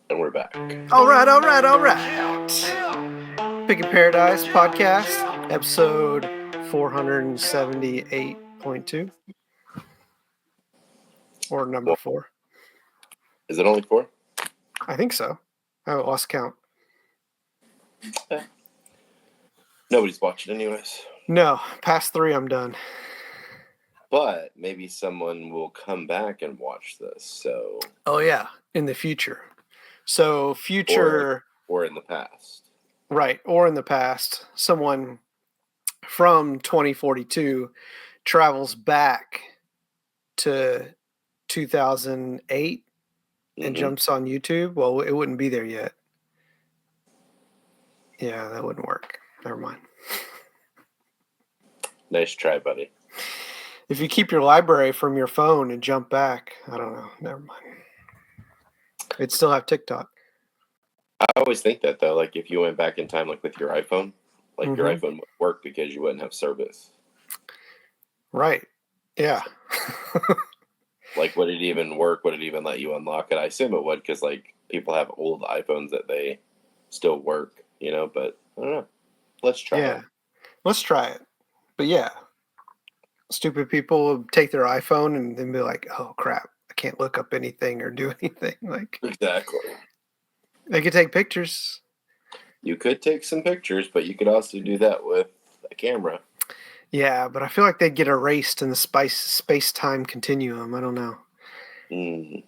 And we're back. All right. Pickin Paradise podcast, episode 478.2, or number Well, 4. is it only 4? I think so. I lost count. Nobody's watching anyways. No, past 3, I'm done. But maybe someone will come back and watch this. So. Oh yeah, in the future. So future, or in the past. right? Or in the past, someone from 2042 travels back to 2008 and jumps on YouTube. Well, it wouldn't be there yet. Yeah, that wouldn't work. Never mind. Nice try, buddy. If you keep your library from your phone and jump back, I don't know. Never mind. It'd still have TikTok. I always think that, though. Like, if you went back in time, like, with your iPhone, like, your iPhone would work because you wouldn't have service. Right. Yeah. Like, would it even work? Would it even let you unlock it? I assume it would because, like, people have old iPhones that they still work, but I don't know. Let's try it. Let's try it. But yeah, stupid people will take their iPhone and then be like, oh, crap, I can't look up anything or do anything. Like, exactly. They could take pictures. You could take some pictures, but you could also do that with a camera. Yeah, but I feel like they'd get erased in the space-time continuum. I don't know. I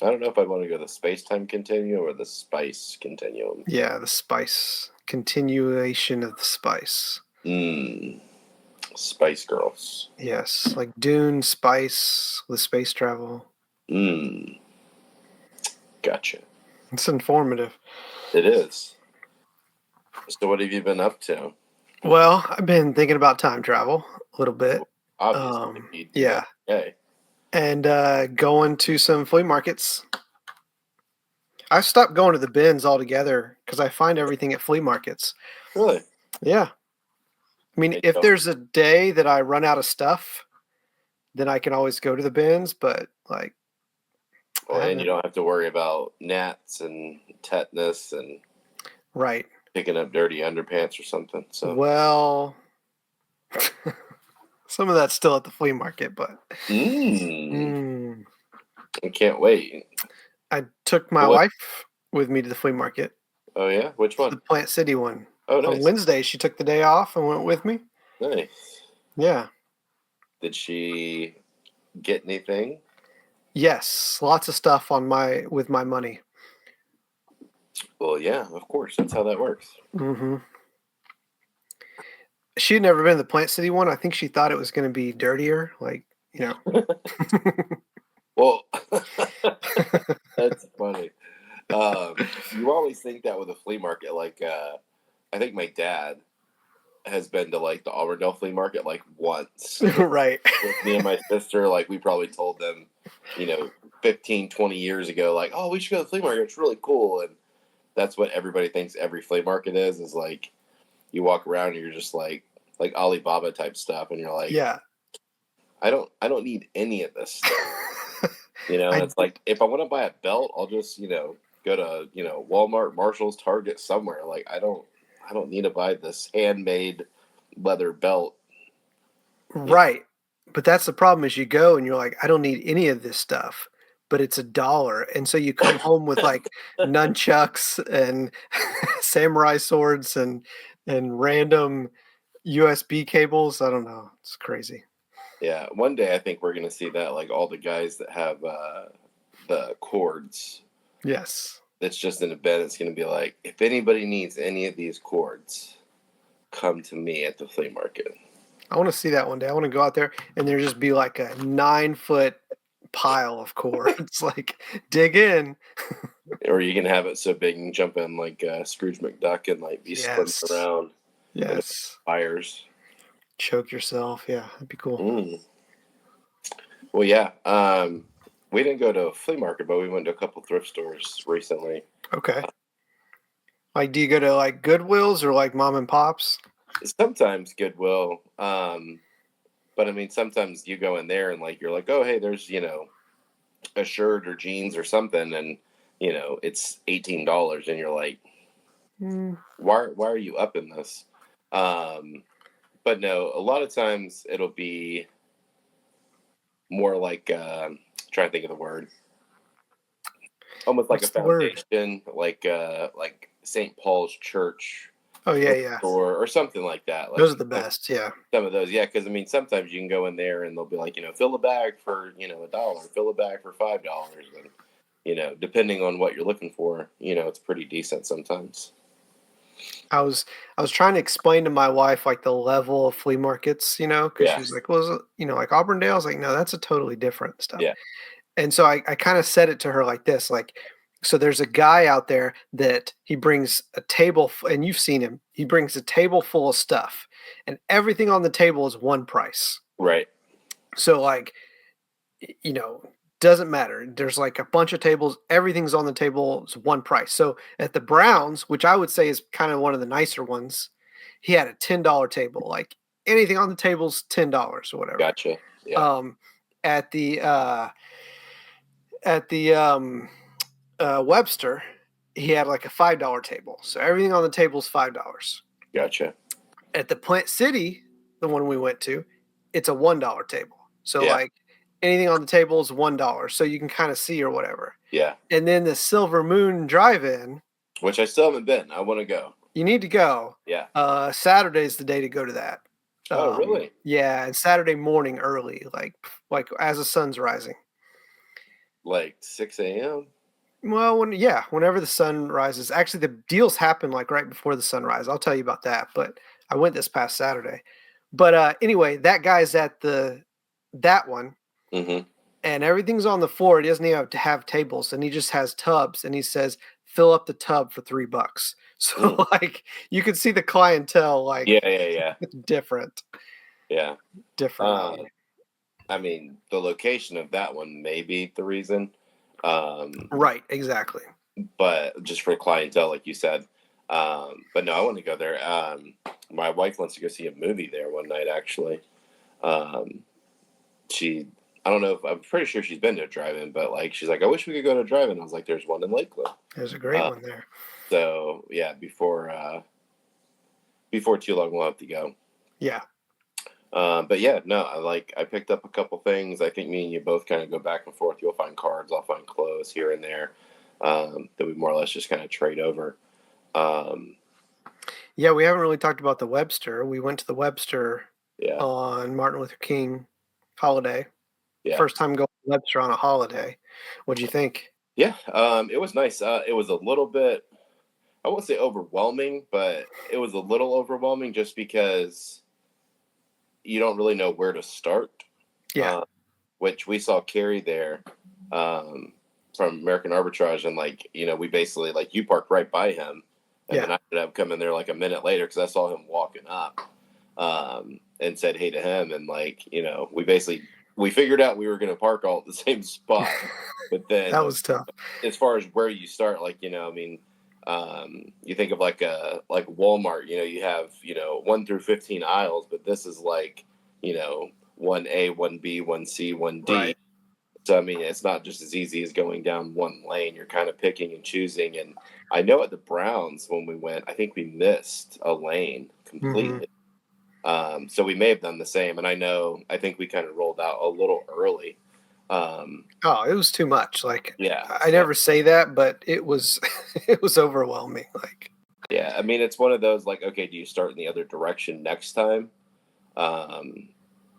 don't know if I'd want to go the space-time continuum or the spice continuum. Yeah, the spice. Continuation of the spice. Spice Girls. Yes, like Dune, Spice with space travel. Gotcha. It's informative. It is. So what have you been up to? Well, I've been thinking about time travel a little bit. Obviously. Yeah. Okay. And going to some flea markets. I stopped going to the bins altogether because I find everything at flea markets. Really? Yeah. I mean, if there's a day that I run out of stuff, then I can always go to the bins, but like... Well, and you don't have to worry about gnats and tetanus and... Right. Picking up dirty underpants or something. So. Well... Some of that's still at the flea market, but... I can't wait. I took my wife with me to the flea market. Oh, yeah? Which one? The Plant City one. Oh, nice. On Wednesday, she took the day off and went with me. Nice. Yeah. Did she get anything? Yes. Lots of stuff with my money. Well, yeah, of course. That's how that works. She had never been to the Plant City one. I think she thought it was going to be dirtier. Like, Well, that's funny. You always think that with a flea market. Like, I think my dad has been to, like, the Auburndale flea market, like, once. Right. With me and my sister, like, we probably told them, 15, 20 years ago, like, oh, we should go to the flea market. It's really cool. And that's what everybody thinks every flea market is like, you walk around and you're just like Alibaba type stuff. And you're like, yeah, I don't need any of this stuff. It's like, if I want to buy a belt, I'll just, go to, Walmart, Marshall's, Target, somewhere. Like, I don't need to buy this handmade leather belt. Right. But that's the problem is you go and you're like, I don't need any of this stuff, but it's $1. And so you come home with like nunchucks and samurai swords and random USB cables. I don't know. It's crazy. Yeah. One day I think we're going to see that, like all the guys that have the cords. Yes. That's just in a bed. It's going to be like, if anybody needs any of these cords, come to me at the flea market. I want to see that one day. I want to go out there and there just be like a 9-foot pile of cords. Like, dig in. Or you can have it so big you can jump in like Scrooge McDuck and like be sprinting around. Yes. Fires. Choke yourself. Yeah, that'd be cool. Well, yeah. We didn't go to a flea market, but we went to a couple thrift stores recently. Okay. Like, do you go to like Goodwills or like mom and pops? Sometimes Goodwill. But I mean, sometimes you go in there and like, you're like, oh, hey, there's, a shirt or jeans or something. And it's $18, and you're like, Mm, why are you up in this? Um, but no, a lot of times it'll be more like trying to think of the word, almost like a what's the word? foundation, like St. Paul's Church Oh, yeah, yeah. bookstore or something like that. Those Like are the best, yeah. some of those, yeah. Because I mean, sometimes you can go in there and they'll be like, fill a bag for $1, fill a bag for $5, and depending on what you're looking for, it's pretty decent sometimes. I was I was trying to explain to my wife, like, the level of flea markets, because she Yeah, was like, "Well, is it, like Auburndale?" I was like, "No, that's a totally different stuff." yeah, And so I kinda said it to her like this, like, so there's a guy out there that he brings a table f and you've seen him. He brings a table full of stuff, and everything on the table is one price. right. So, like, you know, doesn't matter. There's like a bunch of tables, everything's on the table, it's one price. So at the Browns, which I would say is kind of one of the nicer ones, he had a $10 table. Like anything on the table's $10 or whatever. Gotcha. Yeah, Um, at the Webster, he had like a $5 table. So everything on the table is $5. gotcha. At the Plant City, the one we went to, it's a $1 table. So Yeah, like anything on the table is $1. So you can kind of see or whatever. yeah. And then the Silver Moon Drive-In, Which I still haven't been. I want to go. you need to go. Yeah. Saturday's the day to go to that. Oh, really? Yeah, and Saturday morning early, like as the sun's rising. Like 6 a.m. Well, whenever the sun rises. Actually, the deals happen like right before the sunrise. I'll tell you about that. But I went this past Saturday. But anyway, that guy's at that one, Mm-hmm. and everything's on the floor. He doesn't even have to have tables, and he just has tubs, and he says, "Fill up the tub for $3." Mm. So like you can see the clientele like Yeah, yeah, yeah, different, yeah. different. Uh, I mean, the location of that one may be the reason, um, Right, exactly. but just for clientele, like you said. But no, I want to go there. My wife wants to go see a movie there one night. Actually, um, she, I don't know if I'm pretty sure she's been to a drive-in, but like she's like, I wish we could go to a drive-in. I was like, there's one in Lakeland. There's a great Uh, one there. so yeah, before too long, we'll have to go. Yeah. But yeah, no, I picked up a couple things. I think me and you both kind of go back and forth. You'll find cards, I'll find clothes here and there, that we more or less just kind of trade over. Um, Yeah, we haven't really talked about the Webster. We went to the Webster yeah, on Martin Luther King holiday. yeah, First time going to Webster on a holiday. What'd you think? yeah. It was nice. It was a little bit, I won't say overwhelming, but it was a little overwhelming just because you don't really know where to start. Yeah. Uh, which we saw Carrie there, um, from American Arbitrage, and we basically like you parked right by him, and Yeah. then I ended up coming there like a minute later because I saw him walking up, and said hey to him, and we figured out we were going to park all at the same spot, but then That was tough. as far as where you start, I mean, you think of like Walmart, you have 1 through 15 aisles, but this is like 1A, 1B, 1C, 1D. Right. So I mean, it's not just as easy as going down one lane. You're kind of picking and choosing. And I know at the Browns when we went, I think we missed a lane Hmm. completely. So we may have done the same. And I think we kind of rolled out a little early. Um, Oh, it was too much. Like yeah. I So never say that, but it was it was overwhelming. Like yeah, I mean, it's one of those like, okay, do you start in the other direction next time? Um,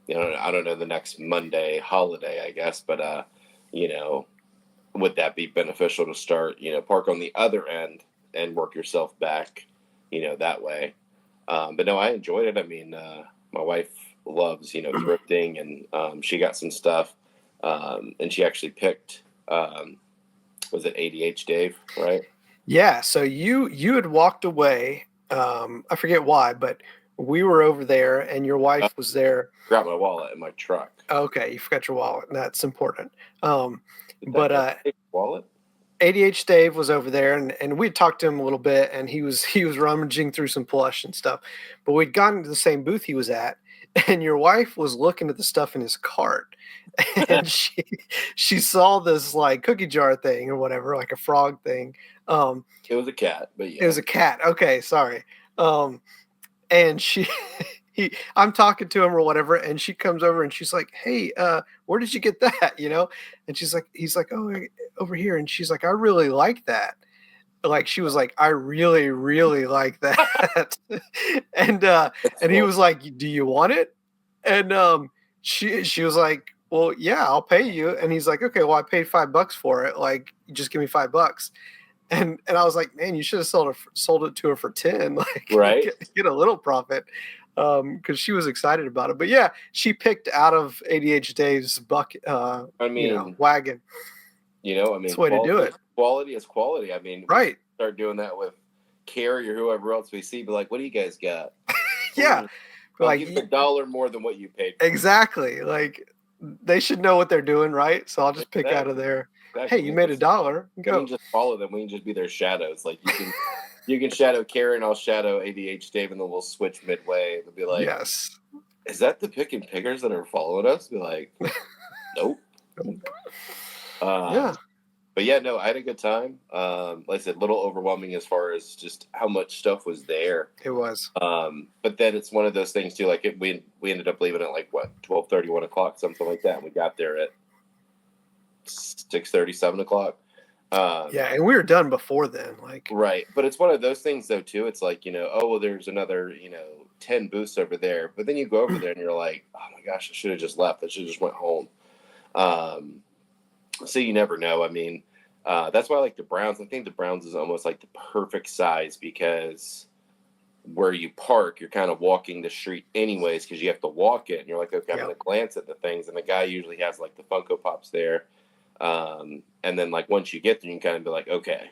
I don't know the next Monday holiday, I guess, but you know, would that be beneficial to start, park on the other end and work yourself back, that way? But no, I enjoyed it. I mean, my wife loves, thrifting, and she got some stuff, and she actually picked, was it ADH Dave, right? yeah, so you had walked away. I forget why, but we were over there and your Uh, wife was there. Grab my wallet in my truck. Okay, you forgot your wallet. And that's important. Um, Did that but guy take your wallet? ADH Dave was over there, and we talked to him a little bit, and he was he was rummaging through some plush and stuff. But we'd gotten to the same booth he was at, and your wife was looking at the stuff in his cart, and she saw this, like, cookie jar thing or whatever, like a frog thing. Um, It was a cat, but it yeah. was a cat. Okay, sorry. Um, and I'm talking to him or whatever, and she comes over and she's like, "Hey, where did you get that?" And he's like, "Oh, over here." And she's like, "I really like that." Like, she was like, "I really, really like that." and That's and he funny. was like, "Do you want it?" And she was like, "Well, yeah, I'll pay you." And he's like, "Okay, well, I paid $5 for it. Like, just give me $5." And I was like, "Man, you should have sold it to her for 10, like, Right? get a little profit." Because she was excited about it. But yeah, she picked out of ADH Dave's I mean, wagon. I It's mean, the way to do it. quality is quality. I mean, we should Right. start doing that with Carrie or whoever else we see. Be like, what do you guys got? Yeah. I'll Like, give you $1 more than what you paid for it. exactly. Like, they should know what they're doing, right? So I'll just pick out of Exactly. there. Hey, Exactly. you made $1. We can Go. just follow them. We can just be their shadows. Like you can shadow Karen, I'll shadow ADH Dave, and then we'll switch midway. And they'll be like, Yes. "Is that the Pickin pickers that are following us?" Be like, "Nope." Um, Yeah, but yeah, no, I had a good time. Like I said, a little overwhelming as far as just how much stuff was there. it was. But then it's one of those things too. Like we ended up leaving at like what 12:30, 1 o'clock, something like that, and we got there at 6:30, 7 o'clock. Yeah, and we were done before then. Like, Right. But it's one of those things though too. It's like, oh well there's another, 10 booths over there. But then you go over there and you're like, oh my gosh, I should have just left. I should have just went home. Um, so you never know. I mean, that's why I like the Browns. I think the Browns is almost like the perfect size because where you park, you're kind of walking the street anyways because you have to walk it. And you're like, okay, I'm yeah, going to glance at the things. And the guy usually has like the Funko Pops there. And then like once you get there, you can kind of be like, okay,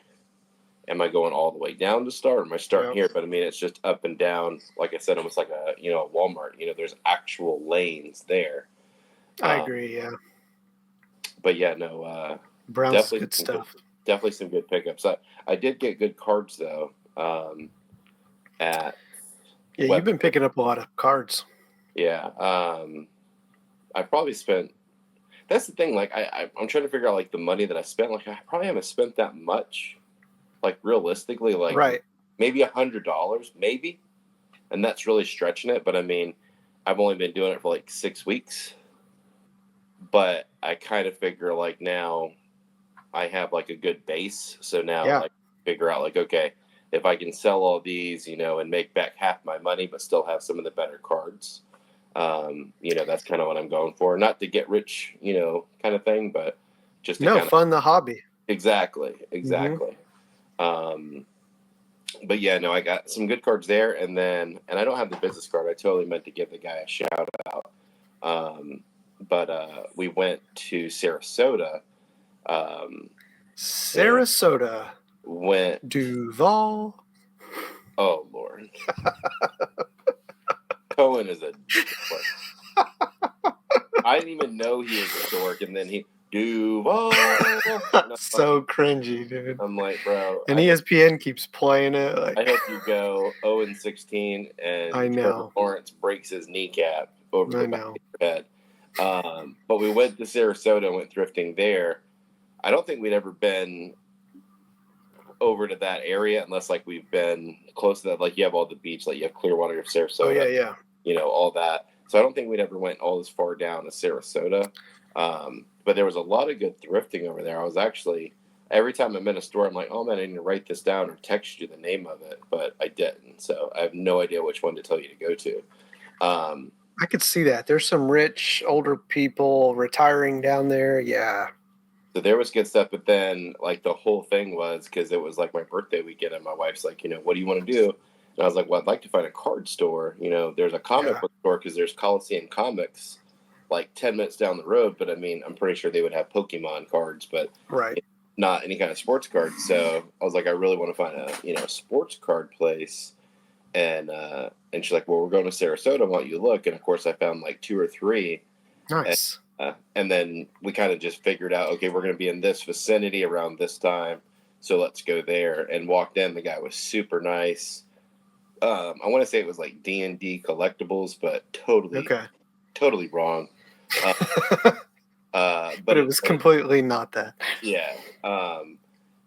am I going all the way down to start? Or am I starting yeah. here? But I mean, it's just up and down. Like I said, almost like a Walmart. There's actual lanes there. I Um, agree. Yeah, but yeah, no, Browns is definitely good stuff. definitely some good pickups. I did get good cards though. At Yeah, you've Web, been picking up a lot of cards. yeah. I probably spent. That's the thing. Like I'm trying to figure out like the money that I spent. Like I probably haven't spent that much. Like realistically, like Right. maybe $100, maybe, and that's really stretching it. But I mean, I've only been doing it for like 6 weeks, but I kind of figure like now I have like a good base, so now Yeah, I figure out like okay, if I can sell all these, and make back half my money, but still have some of the better cards. That's kind of what I'm going for. Not to get rich, kind of thing, but just to no, kind of fun the hobby. exactly, Hmm. exactly. Um, but yeah, no, I got some good cards there, and I don't have the business card. I totally meant to give the guy a shout out. Um, but we went to Sarasota, um, and Sarasota, went. Duval. Oh Lord, Cohen is a dork. I didn't even know he was a dork, and then he Duval. So cringy, dude. I'm like, bro, And ESPN keeps playing it. Like, I hope you go 0-16 I and Trevor know, Lawrence breaks his kneecap over I the back know. of your head. But we went to Sarasota and went thrifting there. I don't think we'd ever been over to that area unless like we've been close to that. Like you have all the beach, like you have Clearwater, Oh yeah, Sarasota, yeah. all that. So I don't think we'd ever went all this far down to Sarasota. But there was a lot of good thrifting over there. I was actually every time I'm in a store, I'm like, oh man, I need to write this down or text you the name of it, but I didn't. So I have no idea which one to tell you to go to. Um, I could see that. There's some rich older people retiring down there. Yeah. so there was good stuff, but then like the whole thing was because it was like my birthday weekend, and my wife's like, what do you want to do? And I was like, well, I'd like to find a card store. There's a comic Yeah. book store because there's Coliseum Comics like 10 minutes down the road, but I mean, I'm pretty sure they would have Pokemon cards, but Right. not any kind of sports cards. So I was like, I really want to find a sports card place. And she's like, well, we're going to Sarasota. Why don't you look? And of course, I found like two or three. And, Nice. and then we kind of just figured out, okay, we're going to be in this vicinity around this time. So let's go there. And walked in. The guy was super nice. I want to say it was like D&D collectibles, but totally, Okay. totally wrong. Uh, But but it was completely not that. yeah,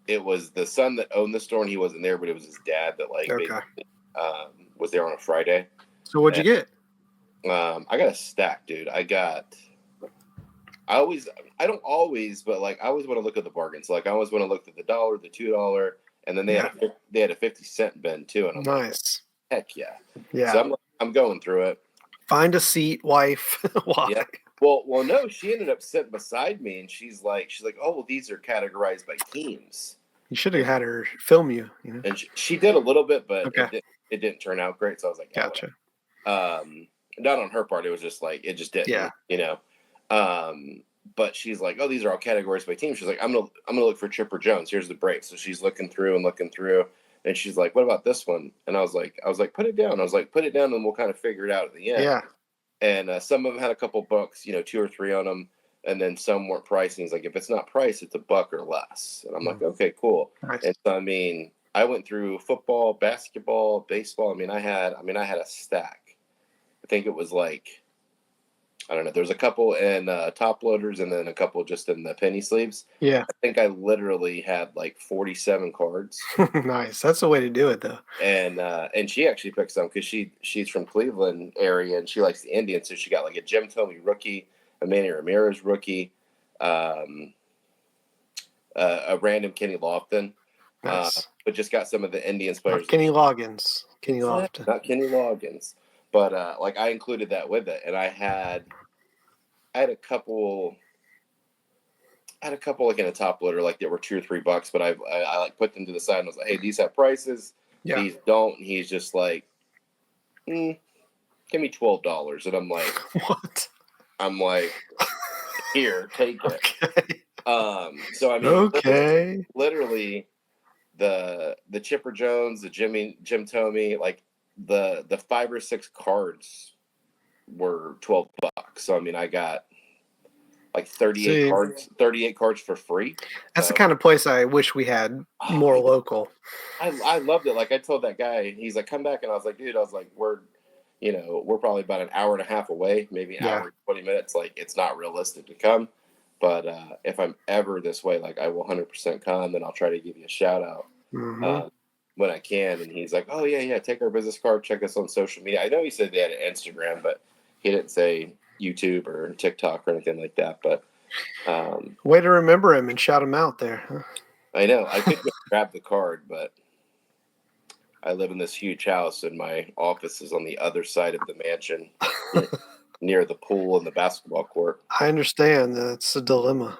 it was the son that owned the store, and he wasn't there, but it was his dad that like Okay. basically was there on a Friday. So what'd you And, get? I got a stack, dude. I always, I don't always, but like I always want to look at the bargains. Like I always want to look at the $1, the $2, and then Yeah. they had a 50-cent bin too, and I'm like, Nice. heck yeah. Yeah. So I'm going through it. Find a seat, wife. Why? Yeah. Well, no, she ended up sitting beside me, and she's like, oh, well, these are categorized by teams, You should have and had her film you, you know? and she did a little bit, but Okay. it didn't turn out great. So I was like, oh, Gotcha. whatever. Not on her part. It was just like it just Yeah. didn't, you know. But she's like, oh, these are all categories by team. She's like, I'm gonna look for Chipper Jones. Here's the break. So she's looking through and looking through, and she's like, what about this one? And I was like, put it down. I was like, put it down, and we'll kind of figure it out at the end. Yeah. And some of them had a couple bucks, you know, 2 or 3 on them, and then some weren't priced. And he's like, if it's not priced, it's $1 or less. And I'm like, okay, cool. Nice. And so I mean, I went through football, basketball, baseball. I mean, I had a stack. I think it was like, I don't know. There was a couple in top loaders, and then a couple just in the penny sleeves. Yeah. I think I literally had like 47 cards. Nice. That's the way to do it, though. And she actually picked some because she's from Cleveland area, and she likes the Indians, so she got like a Jim Thome rookie, a Manny Ramirez rookie, um, a random Kenny Lofton, Nice. but just got some of the Indians players. Not Kenny Loggins. Kenny Lofton. Not Kenny Loggins, but like I included that with it, and I had a couple. I had a couple like in a top loader, like that were $2 or $3, but I like put them to the side and was like, hey, these have prices, Yeah. these don't. And he's just like, give me $12, and What? I'm like, here, take it. Okay. So I mean, Okay. literally the Chipper Jones, the Jim Thome, like the 5 or 6 cards were $12. So I mean, I got like 38 cards for free. That's the kind of place I wish we had more local. I loved it. Like I told that guy, he's like, come back, and I was like, dude, I was like, we're probably about an hour and a half away, maybe an hour and 20 minutes. Like it's not realistic to come, but if I'm ever this way, like I will 100% come, and I'll try to give you a shout out when I can. And he's like, oh yeah, take our business card, check us on social media. I know he said they had an Instagram, but he didn't say YouTube or TikTok or anything like that. But way to remember him and shout him out there. Huh? I know I could go grab the card, but I live in this huge house, and my office is on the other side of the mansion, near the pool and the basketball court. I understand that's a dilemma.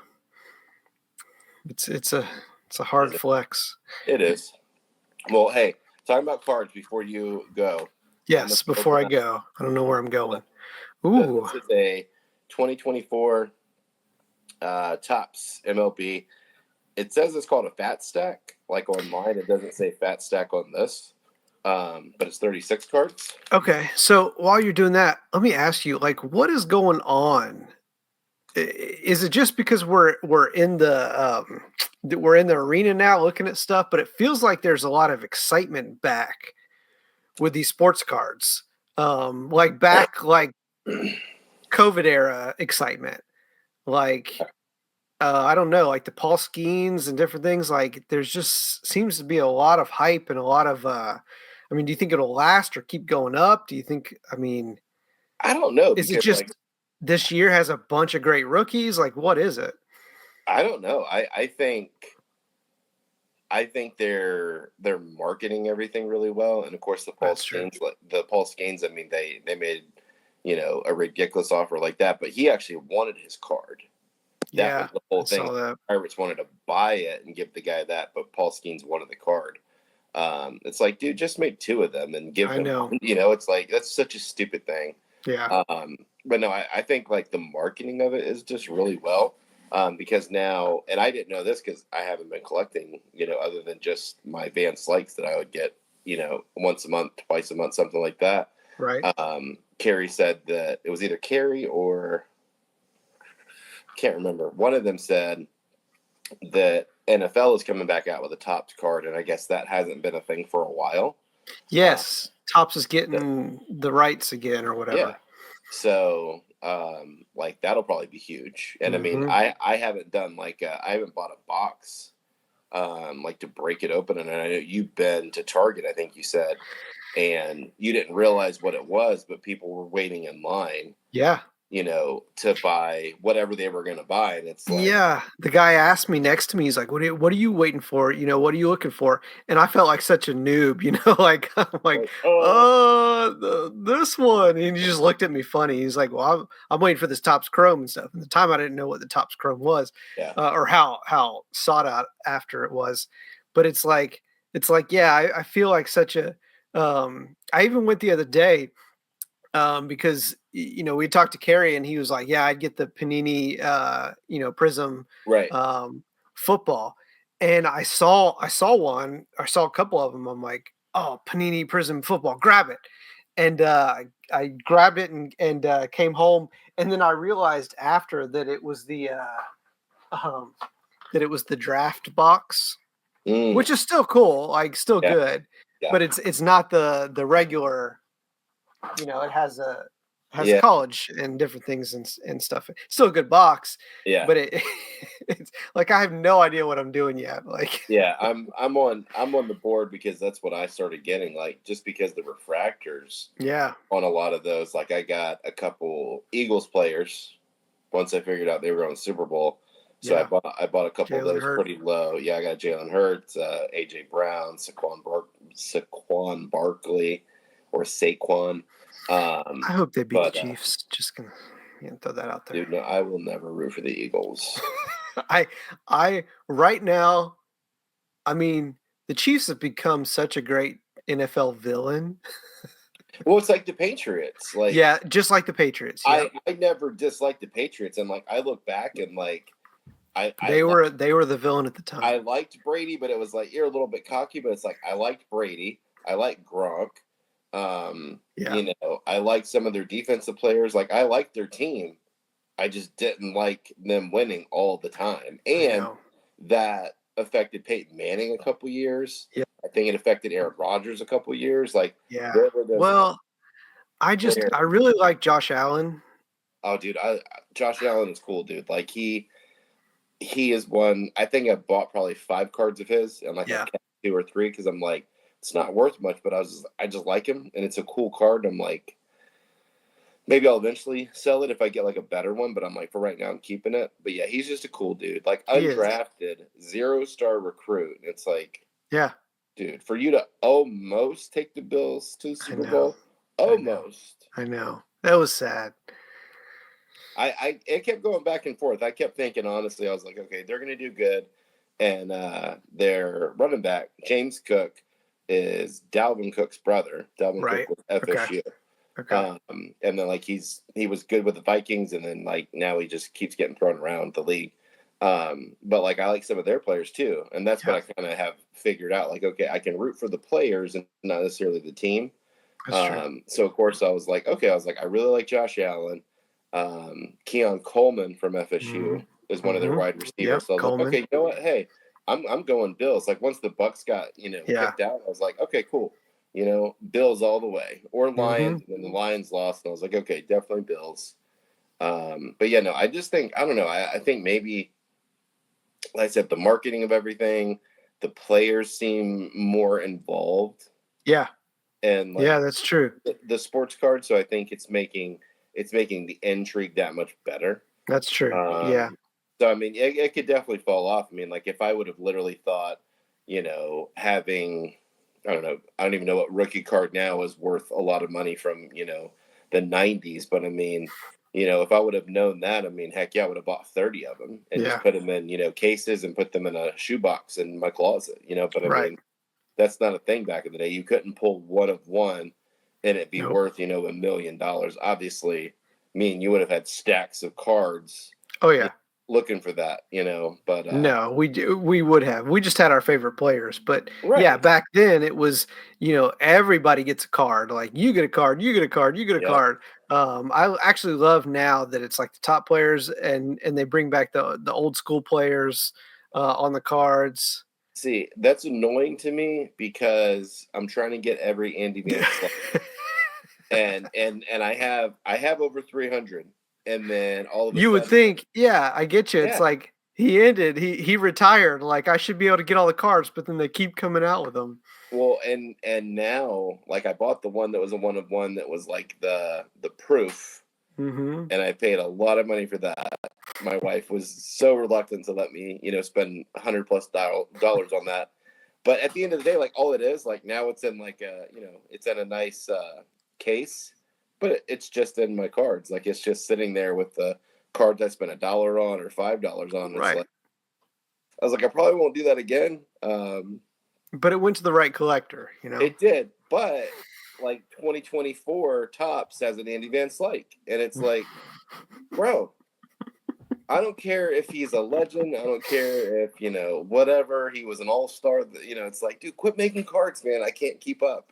It's a hard flex. It is. Well, hey, talking about cards before you go. Yes, before I go, I don't know where I'm going. Ooh, this is a 2024 Topps MLB. It says it's called a fat stack. Like on mine, it doesn't say fat stack on this, but it's 36 cards. okay. So while you're doing that, let me ask you, like, what is going on? Is it just because we're in the arena now looking at stuff, but it feels like there's a lot of excitement back with these sports cards, like back like COVID era excitement, like I don't know, like the Paul Skeens and different things. Like there's just seems to be a lot of hype and a lot of. I mean, do you think it'll last or keep going up? Do you think? I mean, I don't know is it because just like this year has a bunch of great rookies? Like, what is it? I don't know. I think they're marketing everything really well, and of course That's true. The Paul Skeens. I mean, they made a ridiculous offer like that, but he actually wanted his card. That Yeah, was the whole I thing. saw that. Pirates wanted to buy it and give the guy that, but Paul Skeens wanted the card. It's like, dude, just make 2 of them and give I him know. one. It's like that's such a stupid thing. Yeah. But no, I think like the marketing of it is just really well. Because now, and I didn't know this because I haven't been collecting, other than just my Van Slikes that I would get, once a month, twice a month, something like that. Right. Carrie said that it was either Carrie or can't remember. One of them said that NFL is coming back out with a Topps card, and I guess that hasn't been a thing for a while. Yes. Topps is So, getting the rights again or yeah. whatever. So, like that'll probably be huge. And I mean, Mhm. I haven't done like I haven't bought a box like to break it open. And I know you've been to Target, I think you said, and you didn't realize what it was, but people were waiting in line, Yeah. to buy whatever they were going to buy, and it's like, Yeah, the guy asked me next to me, he's like, "What are you waiting for? What are you looking for?" And I felt like such a noob, like, I'm like, oh this one." And he just looked at me funny. He's like, "Well, I'm waiting for this Topps Chrome and stuff." At the time, I didn't know what the Topps Chrome was, yeah, or how sought out after it was. But it's like, yeah, I feel like such a. I even went the other day because we talked to Kerry and he was like, "Yeah, I'd get the Panini, Prism right, um, football." And I saw one, I saw a couple of them. I'm like, "Oh, Panini Prism football, grab it!" And I grabbed it and came home, and then I realized after um, that it was the draft box, mm, which is still cool, like still yeah, good, yeah, but it's not the regular. It has yeah, college and different things and stuff. It's still a good box, yeah. but it's like I have no idea what I'm doing yet. Like, Yeah, I'm on the board because that's what I started getting, like just because the refractors yeah, on a lot of those. Like I got a couple Eagles players once I figured out they were on the Super Bowl. So I yeah, bought a couple of Jalen those Hurt. pretty low. Yeah, I got Jalen Hurts, AJ Brown, Saquon Barkley, or Saquon. I hope they beat the But Chiefs. Just gonna throw that out there. dude, no, I will never root for the Eagles. I I right now, I mean, the Chiefs have become such a great NFL villain. Well, it's like the Patriots. Like Yeah, just like the Patriots. I Yep. I never disliked the Patriots, and like I look back and like I I They li- were they were the villain at the I time. liked Brady, but it was like you're a little bit cocky, but it's like I liked Brady, I like Gronk, Yeah, I like some of their defensive players, like I liked their team. I just didn't like them winning all the time, I and know. that affected Peyton Manning a couple years. Yeah, I think it affected Aaron Rodgers a couple years. Like yeah. there were those Well, I players. really like Josh Allen. Oh, dude, Josh Allen is cool, dude. Like he is one. I think I bought probably 5 cards of his, and like I've Yeah, kept 2 or 3 because I'm like it's not worth much, but I just like him, and it's a cool card. I'm like maybe I'll eventually sell it if I get like a better one, but I'm like for right now I'm keeping it. But yeah, he's just a cool dude, like he is. undrafted 0-star recruit. It's like, Yeah, dude, for you to almost take the Bills to the I Super know. Bowl, I know. almost. I know. That was sad. I it kept going back and forth. I kept thinking honestly, I was like, okay, they're gonna do good, and their running back James Cook is Dalvin Cook's brother. Dalvin Cook Right. with Okay. FSU, Okay. and then like he was good with the Vikings, and then like now he just keeps getting thrown around the league. But like I like some of their players too, and that's what Yeah, I kind of have figured out. Like, okay, I can root for the players and not necessarily the team. that's true. So of course I was like, okay, I was like, I really like Josh Allen. Keon Coleman from FSU Mhm. is one of their Mhm. wide Yep, receivers. So I was like, okay, Coleman. you know what? Hey, I'm going Bills. Like once the Bucks got Yeah. kicked out, I was like, okay, cool. Bills all the way, or Lions. Mhm. And then the Lions lost, and I was like, okay, definitely Bills. But yeah, no, I just think I don't know. I think maybe, like I said, the marketing of everything, the players seem more involved, Yeah. and Yeah, like that's true. the sports card. So I think it's making the intrigue that much better. That's true. Yeah. Um, so I mean, it could definitely fall off. I mean, like if I would have literally thought, having, I don't know, I don't even know what rookie card now is worth a lot of money from the '90s, but I mean, if I would have known that, I mean, heck yeah, I would have bought 30 of them and just Yeah. put them in cases and put them in a shoebox in my closet. But I Right. mean, that's not a thing back in the day. You couldn't pull one of one and it be Nope. worth $1 million. Obviously, me and you would have had stacks of cards Oh, you yeah. looking for that. But No, we would have. We just had our favorite players, but yeah, right, back then it was, everybody gets a card. Like you get a card, you get a card, you get a yep, card. I actually love now that it's like the top players and they bring back the old school players on the cards. See, that's annoying to me because I'm trying to get every Andy Van Slyke, and I have over 300, and then all of a You would sudden, think, yeah, I get you. It's yeah, like he retired. Like I should be able to get all the cards, but then they keep coming out with them. well, and now like I bought the one that was a one of one that was like the proof, Hmm. and I paid a lot of money for that. My wife was so reluctant to let me, spend $100+ on that. But at the end of the day, like all it is, like now it's in like it's in a nice case, but it's just in my cards. Like it's just sitting there with the cards I spent $1 on or $5 on. It's Right. like I was like, I probably won't do that again. But it went to the right collector, you know? It did, but like 2024 Tops has an Andy Van Slyke, and it's like, bro, I don't care if he's a legend. I don't care if, whatever, he was an all-star. It's like, dude, quit making cards, man. I can't keep up.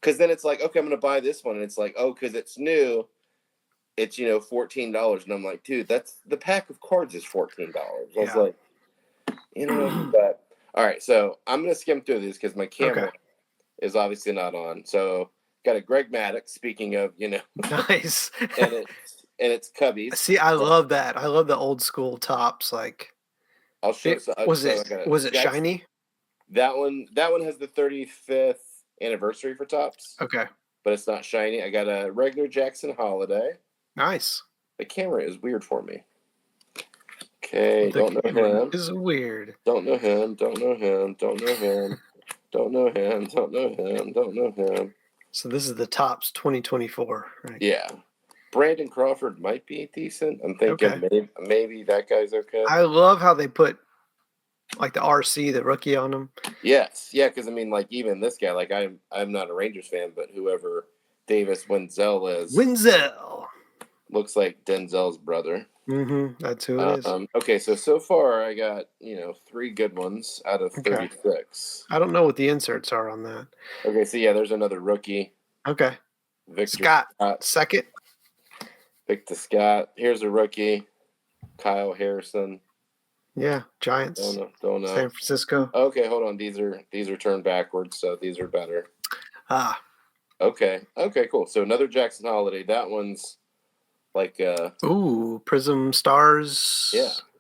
Because then it's like, okay, I'm going to buy this one. And it's like, oh, because it's new, it's, $14. And I'm like, dude, that's the pack of cards is $14. I was Yeah. like, but all right. So I'm going to skim through these because my Okay. camera is obviously not on. So got a Greg Maddox, speaking of, Nice. and it's Cubbies. See, I love that. I love the old school tops. Like I'll show. it So, was so it I got a was it Jackson. shiny? That one has the 35th anniversary for Tops, Okay. but it's not shiny. I got a regular Jackson Holiday. Nice. The camera is weird for me. Okay, The don't know camera him. is weird. Don't know him. Don't know him. Don't know him. Don't know him. Don't know him. Don't know him. So this is the tops 2024, right? Yeah, Brandon Crawford might be decent. I'm Okay. thinking maybe that guy's okay. I love how they put like the RC, the rookie on them. Yes, yeah, because I mean, like even this guy, like I'm not a Rangers fan, but whoever Davis Wenzel is Winzel. looks like Denzel's brother. That's who it is. Okay, so far I got 3 good ones out of Okay. 36. I don't know what the inserts are on that. Okay, so yeah, there's another rookie, Okay. Victor Scott, Scott. second. Victor Scott. Here's a rookie, Kyle Harrison. Yeah, Don't Giants. know, don't know. San Francisco. Okay, hold on. These are turned backwards, so these are better. Ah. Okay, cool. So another Jackson Holiday. That one's like Ooh, Prism yeah, Stars.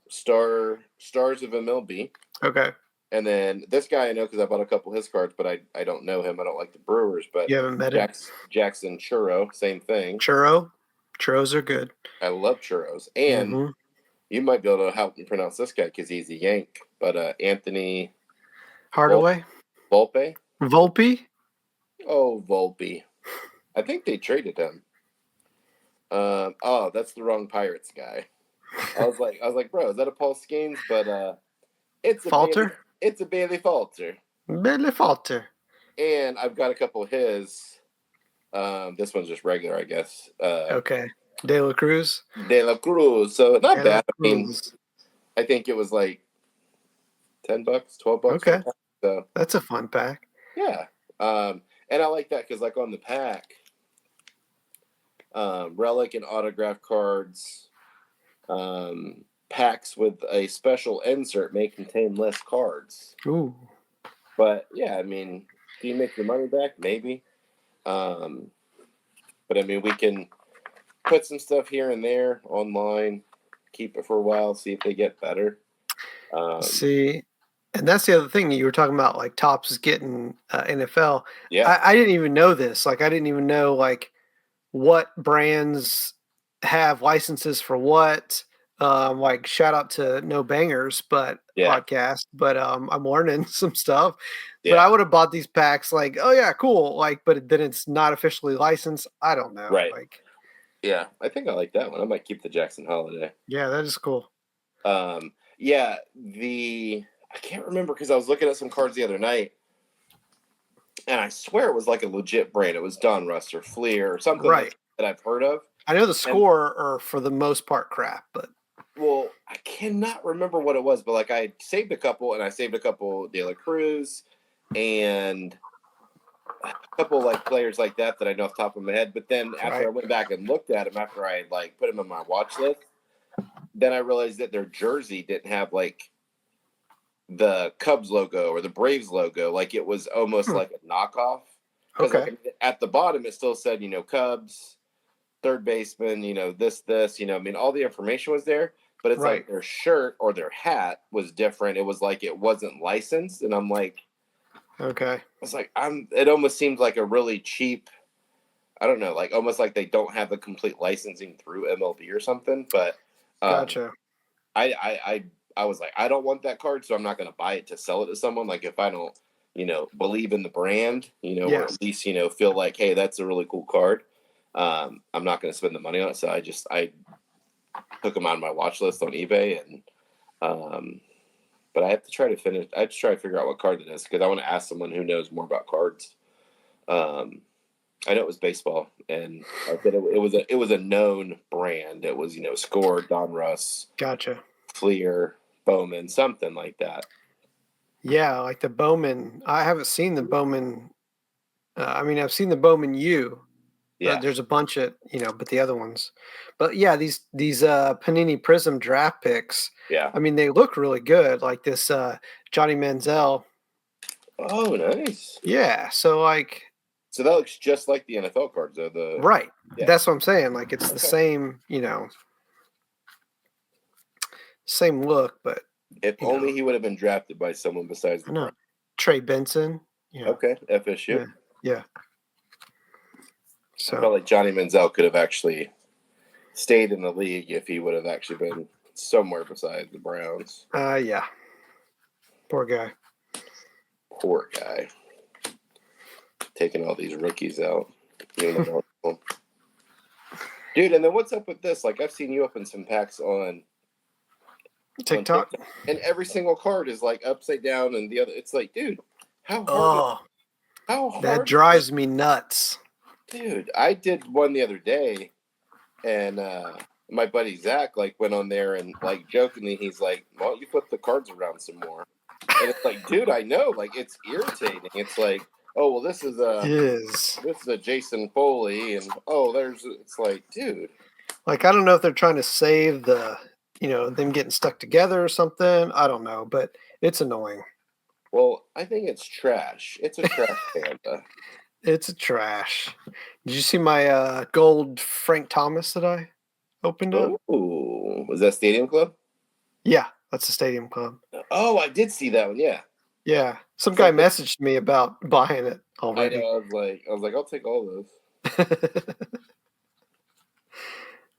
stars of MLB. Okay. And then this guy I know because I bought a couple of his cards, but I don't know him. I don't like the Brewers, but You haven't met him? Jackson Churro, same thing. Churro. Churros are good. I love churros, and Mm-hmm. you might be able to help me pronounce this guy because he's a Yank. But Anthony Hardaway. Volpe. Volpe. Oh, Volpe. I think they traded him. Oh, that's the wrong Pirates guy. I was like, bro, is that a Paul Skeens? But it's a Bailey, Falter. it's a Bailey Falter, Billy Falter. and I've got a couple of his. This one's just regular, I guess. Okay. De La Cruz. De La Cruz, so not De La bad. I mean, Cruz. I think it was like $10, $12 for Okay. that. So That's a fun pack. yeah, and I like that because like on the pack, relic and autograph cards, packs with a special insert may contain less cards. Ooh. But yeah, I mean, do you make your money back? Maybe. But I mean, we can put some stuff here and there online, keep it for a while, see if they get better. See, and that's the other thing you were talking about, like Tops is getting NFL. Yeah, I didn't even know this. Like, I didn't even know like what brands have licenses for what. Like, shout out to No Bangers, but yeah, podcast. But I'm learning some stuff. But I yeah. would have bought these packs, like, oh yeah, cool. Like, but then it's not officially licensed. I don't know. Right. Like, Yeah, I think I like that one. I might keep the Jackson Holiday. yeah, that is cool. Yeah, I can't remember because I was looking at some cards the other night, and I swear it was like a legit brand. It was Donruss or Fleer or something Right. that I've heard of. I know the And score are for the most part crap, but well, I cannot remember what it was, but like I saved a couple, and I saved a couple De La Cruz and a couple like players like that I know off the top of my head. But then after I right. went back and looked at them, after I like put them on my watch list, then I realized that their jersey didn't have like the Cubs logo or the Braves logo. Like it was almost Hmm. like a knockoff. Because Okay. like at the bottom it still said, Cubs, third baseman, this, I mean, all the information was there, but it's Right. like their shirt or their hat was different. It was like it wasn't licensed, and I'm like, Okay. it's like it almost seemed like a really cheap, I don't know, like almost like they don't have the complete licensing through MLB or something. But um, Gotcha. I, I I I was like, I don't want that card, so I'm not going to buy it to sell it to someone. Like if I don't, believe in the brand, or Yes. at least feel like, hey, that's a really cool card. I'm not going to spend the money on it. So I took them on my watch list on eBay, and but I have to try to finish. I have to try to figure out what card it is because I want to ask someone who knows more about cards. Um, I know it was baseball, and I said it was a known brand. It was Score, Donruss, Gotcha. Fleer, Bowman, something like that. Yeah, like the Bowman. I haven't seen the Bowman. I mean, I've seen the Bowman U. Yeah, There's a bunch of, but the other ones. But yeah, these Panini Prism draft picks. yeah. I mean, they look really good. Like this Johnny Manziel. Oh, nice. Yeah. So like, So that looks just like the NFL cards, though. right. Yeah. That's what I'm saying. Like it's the Okay. same, same look, but If only he would have been drafted by someone besides I the know Browns. Trey Benson. Yeah. Okay, FSU. Yeah. Yeah. I felt So like Johnny Manziel could have actually stayed in the league if he would have actually been somewhere besides the Browns. yeah. Poor guy. Poor guy. Taking all these rookies out. Dude, and then what's up with this? Like I've seen you open some packs on TikTok. TikTok, and every single card is like upside down, and the other. It's like, dude, how hard? Oh, How that hard is this? drives me nuts. Dude, I did one the other day, and my buddy Zach like went on there and like jokingly, he's like, "Why don't you flip the cards around some more?" And it's like, dude, I know, like it's irritating. It's like, oh well, this is a Is Jason Foley, and oh, it's like, dude. like I don't know if they're trying to save the, them getting stuck together or something. I don't know, but it's annoying. Well, I think it's trash. It's a trash panda. It's a trash. Did you see my gold Frank Thomas that I opened up? Oh, was that Stadium Club? Yeah, that's the Stadium Club. Oh, I did see that one. Yeah, Yeah, some it's guy like messaged me about buying it I know. already. I was like, I'll take all those.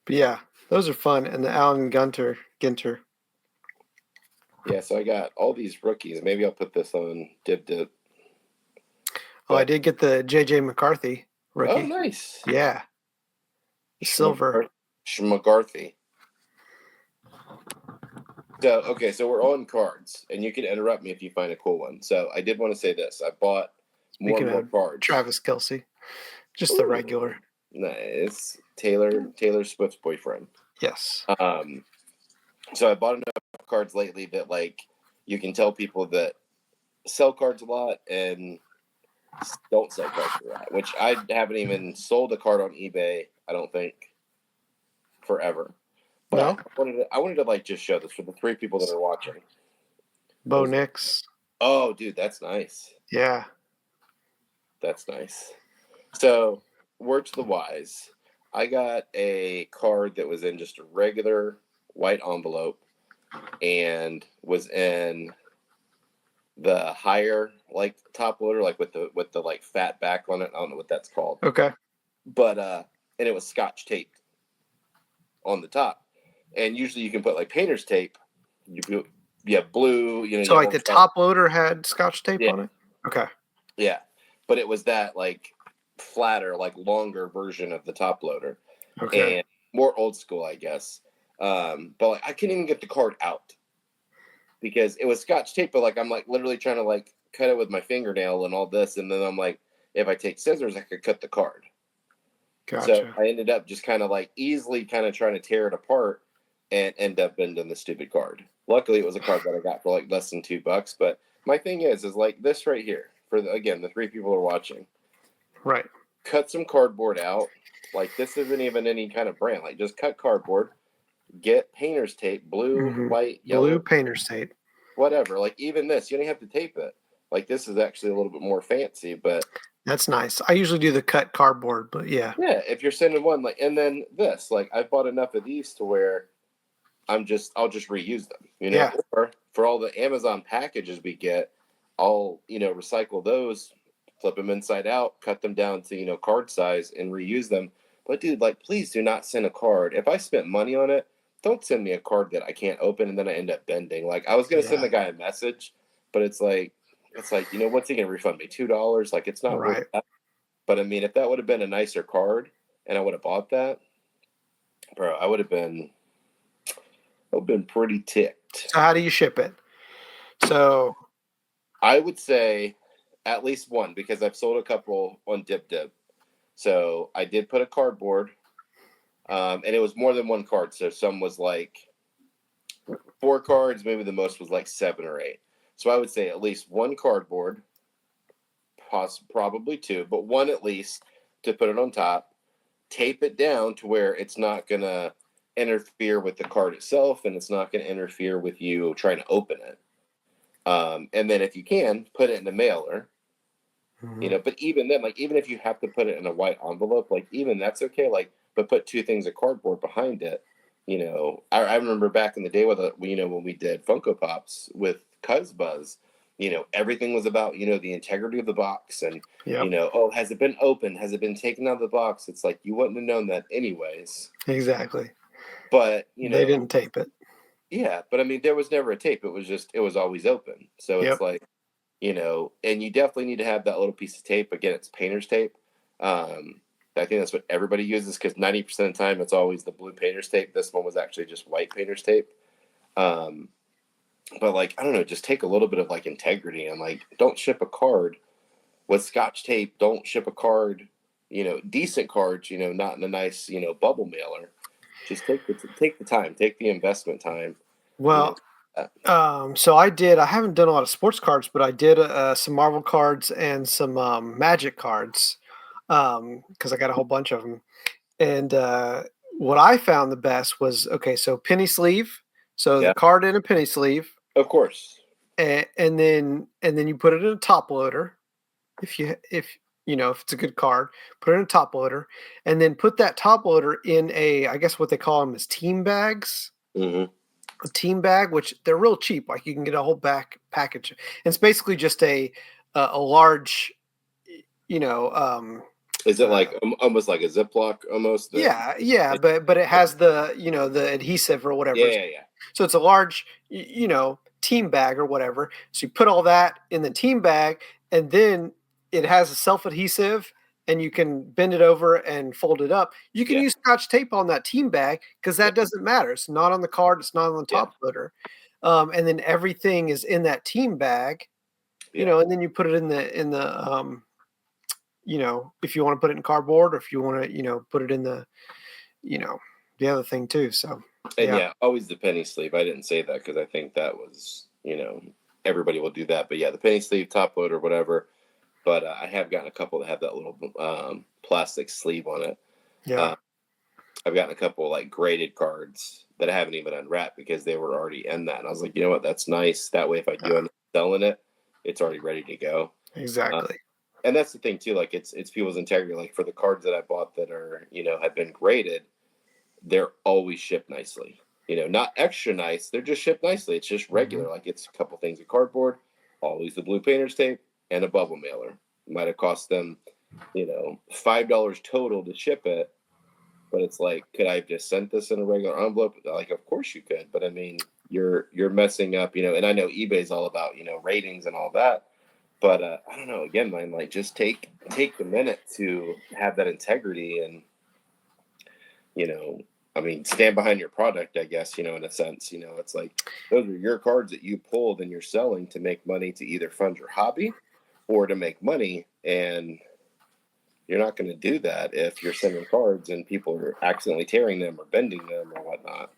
But yeah, those are fun. And the Alan Ginter. Yeah, so I got all these rookies. Maybe I'll put this on dip. Oh, I But did get the JJ McCarthy oh, rookie. nice. Yeah, the silver. McCarthy. So okay, so we're on cards, and you can interrupt me if you find a cool one. So I did want to say this: I bought more and Speaking more of cards. Travis Kelsey, just the Ooh, regular. nice. Taylor Swift's boyfriend. Yes. So I bought enough cards lately that like you can tell people that sell cards a lot and don't sell cards a lot, which I haven't even sold a card on eBay. I don't think forever. But No? I wanted to like just show this for the three people that are watching. Bo Nix. Oh, dude, that's nice. Yeah. That's nice. So, word to the wise, I got a card that was in just a regular white envelope and was in the higher like top loader, like with the like fat back on it. I don't know what that's called, Okay. but and it was scotch taped on the top. And usually you can put like painter's tape. You have blue, So you like have the top loader had scotch tape yeah, on it? Okay. yeah, but it was that like flatter, like longer version of the top loader, Okay. and more old school, I guess. But like I couldn't even get the card out because it was scotch tape. But like I'm like literally trying to like cut it with my fingernail and all this, and then I'm like, if I take scissors, I could cut the card. So Gotcha. I ended up just kind of like easily kind of trying to tear it apart and end up bending the stupid card. Luckily, it was a card that I got for like less than $2. But my thing is like this right here for again the three people are watching. Right. Cut some cardboard out. Like this isn't even any kind of brand. Like just cut cardboard. Get painter's tape, blue, Mm-hmm. white, Blue yellow, painter's tape. whatever. Like even this, you don't have to tape it. Like this is actually a little bit more fancy, but That's nice. I usually do the cut cardboard, but yeah. yeah, if you're sending one like, and then this, like I bought enough of these to where I'll just reuse them, Yeah. or for all the Amazon packages we get, I'll, recycle those, flip them inside out, cut them down to, card size and reuse them. But dude, like, please do not send a card. If I spent money on it, don't send me a card that I can't open and then I end up bending. Like, I was going to send Yeah. the guy a message, but it's like, what's he going to refund me? $2? Like, it's not worth Right. that. But I mean, if that would have been a nicer card and I would have bought that, bro, I would have been pretty ticked. So how do you ship it? So I would say at least one because I've sold a couple on Dip Dip. So I did put a cardboard, and it was more than one card. So some was like 4 cards, maybe the most was like 7 or 8. So I would say at least one cardboard, probably two, but one at least to put it on top. Tape it down to where it's not gonna interfere with the card itself, and it's not gonna interfere with you trying to open it. And then if you can, put it in a mailer. mhm. But even then, like even if you have to put it in a white envelope, like even that's okay. Like, but put two things of cardboard behind it. I remember back in the day with when we did Funko Pops with Cuz Buzz, everything was about the integrity of the box and Yep. oh, has it been opened? Has it been taken out of the box? It's like you wouldn't have known that anyways. Exactly. But They didn't tape it. yeah, but I mean, there was never a tape. It was always open. So it's Yep. like, and you definitely need to have that little piece of tape. Again, it's painter's tape. I think that's what everybody uses because 90% of the time it's always the blue painter's tape. This one was actually just white painter's tape. Um, but like, I don't know, just take a little bit of like integrity and like, don't ship a card with scotch tape. Don't ship a card, decent cards, not in a nice, bubble mailer. Just take the time, take the investment time, you know. Well, uh, so I haven't done a lot of sports cards, but I did some Marvel cards and some Magic cards because I got a whole bunch of them. And what I found the best was okay. So penny sleeve, so the yeah, card in a penny sleeve, of course. and then you put it in a top loader. If it's a good card, put it in a top loader, and then put that top loader in I guess what they call them is team bags. Hmm. A team bag, which they're real cheap. Like you can get a whole back package. It's basically just a large, you know, Is it uh, like almost like a Ziploc almost? yeah, yeah, but it has the adhesive or Yeah, whatever. yeah, yeah, So it's a large, team bag or whatever. So you put all that in the team bag, and then it has a self adhesive, and you can bend it over and fold it up. You can yeah, use scotch tape on that team bag because yeah, that doesn't matter. It's not on the card. It's not on the yeah, top loader, and then everything is in that team bag. yeah, And then you put it if you want to put it in cardboard or if you want to, put it in you know, the other thing too. So and yeah, yeah, always the penny sleeve. I didn't say that because I think that was everybody will do that, but yeah, the penny sleeve, top load or whatever. But I have gotten a couple that have that little plastic sleeve on it. yeah, Uh, I've gotten a couple like graded cards that I haven't even unwrapped because they were already in that, and I was like, you know what, that's nice. That way, if I do uh, end up selling it, it's already ready to go. Uh, exactly. and that's the thing too. Like it's people's integrity. Like for the cards that I bought that are have been graded, they're always shipped nicely. Not extra nice. They're just shipped nicely. It's just Hmm. regular. Like it's a couple things of cardboard, always the blue painter's tape, and a bubble mailer. Might have cost them, $5 total to ship it. But it's like, could I have just sent this in a regular envelope? Like, of course you could. But I mean, you're messing up, and I know eBay's all about ratings and all that. But I don't know. Again, man, like just take the minute to have that integrity and you know, I mean, stand behind your product, I guess, in a sense, it's like those are your cards that you pulled and you're selling to make money to either fund your hobby or to make money. And you're not going to do that if you're sending cards and people are accidentally tearing them or bending them or whatnot.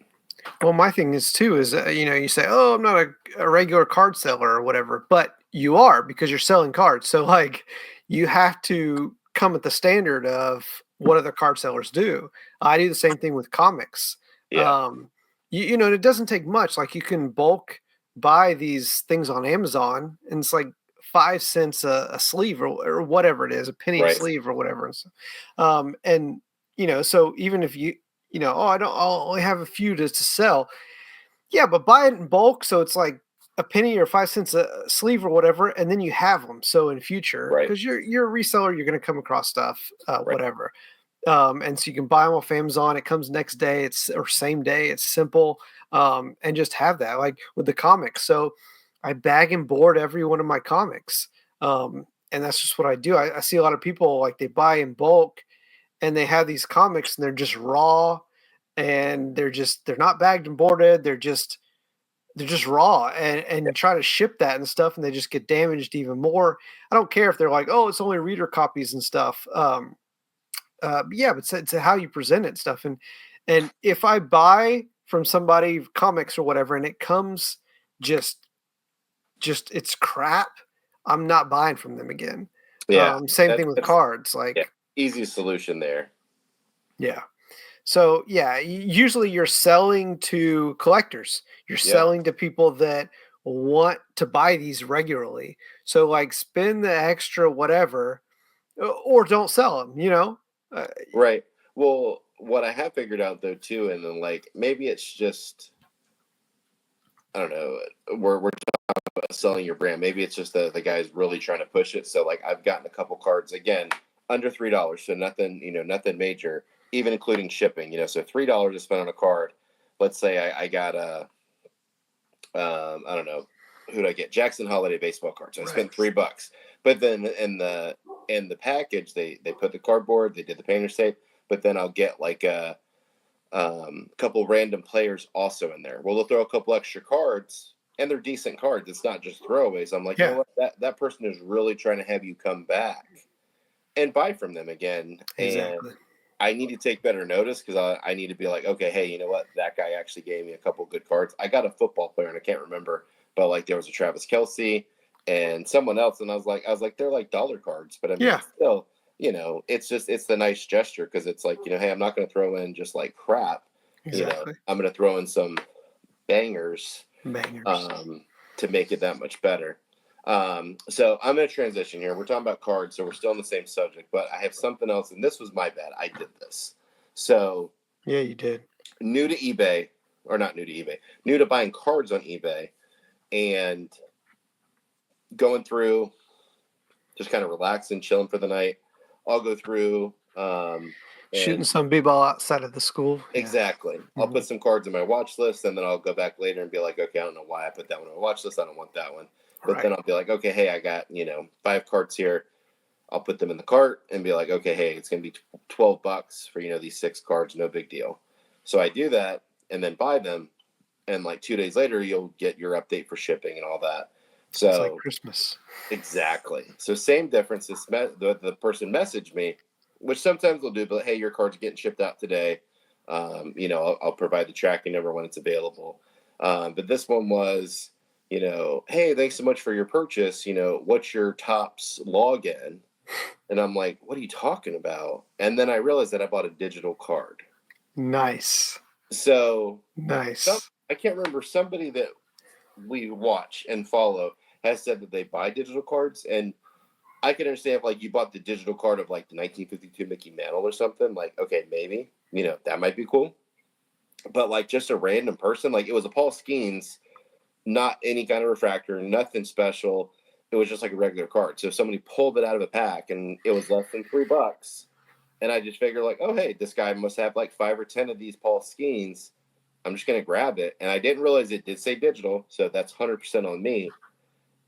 Well, my thing is too is you say, "Oh, I'm not a regular card seller or whatever," but you are because you're selling cards. So like, you have to come at the standard of what other card sellers do. I do the same thing with comics. Yeah. Um, and it doesn't take much. Like you can bulk. buy these things on Amazon, and it's like 5 cents a sleeve or whatever it is, a penny a Right. sleeve or whatever. And so even if oh, I'll only have a few to sell. Yeah, but buy it in bulk, so it's like a penny or 5 cents a sleeve or whatever, and then you have them. So in future, Right. because you're a reseller, you're going to come across stuff, Right. whatever. And so you can buy them off Amazon. It comes next day. It's or same day. It's simple, and just have that. Like with the comics, so I bag and board every one of my comics, and that's just what I do. I see a lot of people like they buy in bulk, and they have these comics, and they're just raw, and they're not bagged and boarded. They're just raw, and you try to ship that and stuff, and they just get damaged even more. I don't care if they're like, oh, it's only reader copies and stuff. Yeah, but it's how you present it and stuff. And if I buy from somebody comics or whatever, and it comes just it's crap, I'm not buying from them again. Yeah. Same thing with That's cards. yeah. Like, Easy solution there. yeah. So yeah, usually you're selling to collectors. You're Yep. selling to people that want to buy these regularly. So like spend the extra whatever, or don't sell them. Uh, Right. Well, what I have figured out though too, and then like maybe it's just I don't know, we're selling your brand. Maybe it's just the guy's really trying to push it. So like I've gotten a couple cards again under $3, so nothing, nothing major, even including shipping. So $3 to spend on a card. Let's say I got a I don't know who did I get Jackson Holiday baseball card. So I right. spent $3, but then in the package they put the cardboard, they did the painter's tape, but then I'll get like a couple random players also in there. Well, they'll throw a couple extra cards, and they're decent cards. It's not just throwaways. I'm like, you know Yeah, what? That person is really trying to have you come back and buy from them again. And exactly. I need to take better notice because I need to be like, okay, hey, you know what? That guy actually gave me a couple good cards. I got a football player, and I can't remember, but like there was a Travis Kelsey and someone else, and I was like, they're like dollar cards, but I mean, Yeah, still, it's the nice gesture because it's like, hey, I'm not going to throw in just like crap. exactly. I'm going to throw in some bangers Bangers. um, to make it that much better. So I'm going to transition here. We're talking about cards, so we're still on the same subject, but I have something else, and this was my bad. I did this. So Yeah, you did. new to eBay, or not new to eBay, new to buying cards on eBay, and going through, just kind of relaxing, chilling for the night. I'll go through Shooting and some b-ball outside of the school. Yeah. exactly. I'll Mhm. put some cards in my watch list, and then I'll go back later and be like, okay, I don't know why I put that one on my watch list. I don't want that one. But then Right. I'll be like, okay, hey, I got 5 cards here. I'll put them in the cart and be like, okay, hey, it's gonna be $12 for these 6 cards, no big deal. So I do that and then buy them, and like 2 days later, you'll get your update for shipping and all that. It's like So Christmas. exactly. So same difference. The person messaged me, which sometimes they'll do, but hey, your card's getting shipped out today. I'll provide the tracking number when it's available. But this one was, hey, thanks so much for your purchase. What's your Topps login? And I'm like, what are you talking about? And then I realized that I bought a digital card. Nice. So some, Nice. I can't remember, somebody that we watch and follow has said that they buy digital cards, and I can understand if like you bought the digital card of like the 1952 Mickey Mantle or something. Like, okay, maybe that might be cool. But like just a random person, like it was a Paul Skeens, not any kind of refractor, nothing special. It was just like a regular card. So if somebody pulled it out of a pack and it was less than $3, and I just figured like, oh hey, this guy must have like 5 or 10 of these Paul Skeens. I'm just gonna grab it, and I didn't realize it did say digital, so that's 100% on me.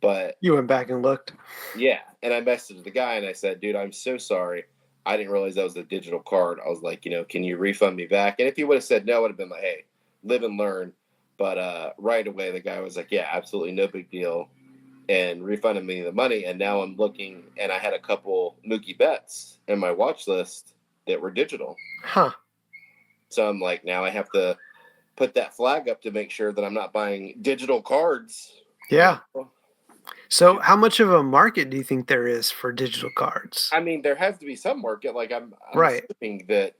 But You went back and looked. yeah, and I messaged the guy and I said, dude, I'm so sorry. I didn't realize that was a digital card. I was like, can you refund me back? And if he would have said no, I would have been like, hey, live and learn. But right away, the guy was like, yeah, absolutely no big deal, and refunded me the money. And now I'm looking, and I had a couple Mookie Betts in my watch list that were digital. Huh. So I'm like, now I have to put that flag up to make sure that I'm not buying digital cards. Yeah. So how much of a market do you think there is for digital cards? I mean, there has to be some market. Like I'm Right. assuming that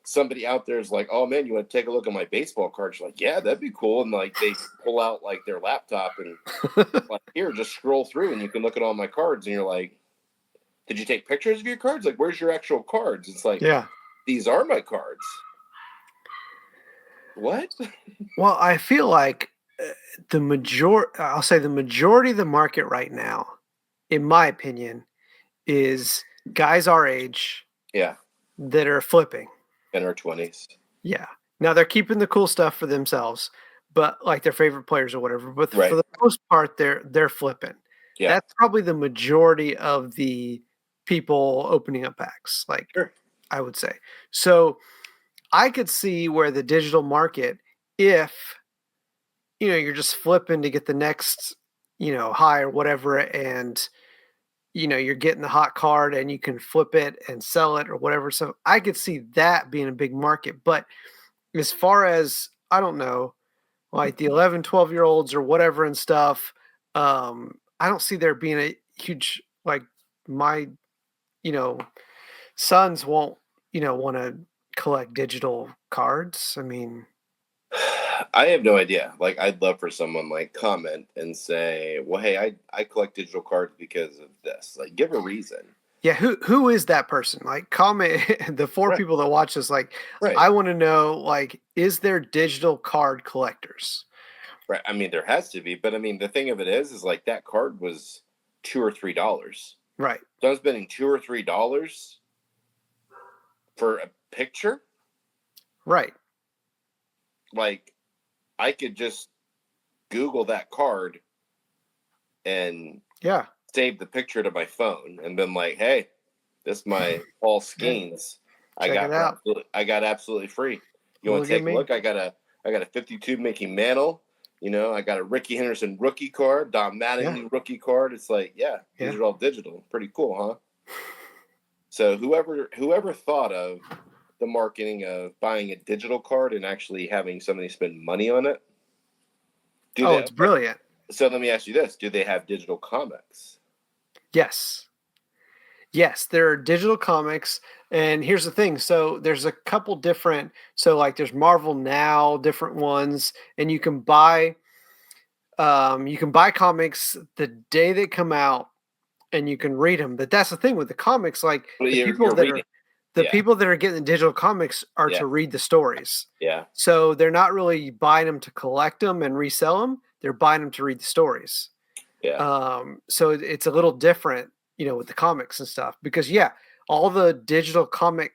somebody out there is like, oh man, you want to take a look at my baseball cards? You're like, yeah, that'd be cool. And like they pull out like their laptop and like, here, just scroll through and you can look at all my cards. And you're like, did you take pictures of your cards? Like, where's your actual cards? It's like, Yeah. these are my cards. What? Well, I feel like I'll say the majority of the market right now, in my opinion, is guys our age Yeah, that are flipping. in our 20s. Yeah. Now they're keeping the cool stuff for themselves, but like their favorite players or whatever. But for Right. the most part, they're flipping. Yeah. That's probably the majority of the people opening up packs, like Sure. I would say. So I could see where the digital market, if you're just flipping to get the next, high or whatever, and you're getting the hot card and you can flip it and sell it or whatever. So I could see that being a big market. But as far as, I don't know, like the 11, 12-year olds or whatever and stuff, I don't see there being a huge, like, my, you know, sons won't, want to collect digital cards. I mean, I have no idea. Like, I'd love for someone like comment and say, "Well, hey, I collect digital cards because of this." Like, give a reason. yeah, who is that person? Like, comment the four Right. people that watch this. Like, Right. I want to know, like, is there digital card collectors? Right. I mean, there has to be, but I mean, the thing of it is like that card was $2 or $3. Right, So I'm spending $2 or $3 for a picture. right, Like, I could just Google that card and yeah, save the picture to my phone and been like, "Hey, this is my Paul yeah. Skeens. Check it out. I got absolutely free. You want Look to at take a me. look? I got a 52 Mickey Mantle. You know, I got a Ricky Henderson rookie card, Don Yeah, Mattingly rookie card. It's like, yeah, these yeah. are all digital. Pretty cool, huh? So whoever thought of the marketing of buying a digital card and actually having somebody spend money on it, do Oh, they? it's brilliant. So let me ask you this: do they have digital comics? Yes. Yes, there are digital comics, and here's the thing. So there's a couple different. So like there's Marvel Now, different ones, and you can buy comics the day they come out, and you can read them. But that's the thing with the comics. Like Well, the people you're that reading. are the Yeah, people that are getting the digital comics are yeah, to read the stories. yeah, So they're not really buying them to collect them and resell them. They're buying them to read the stories. yeah. So it's a little different, with the comics and stuff because yeah, all the digital comic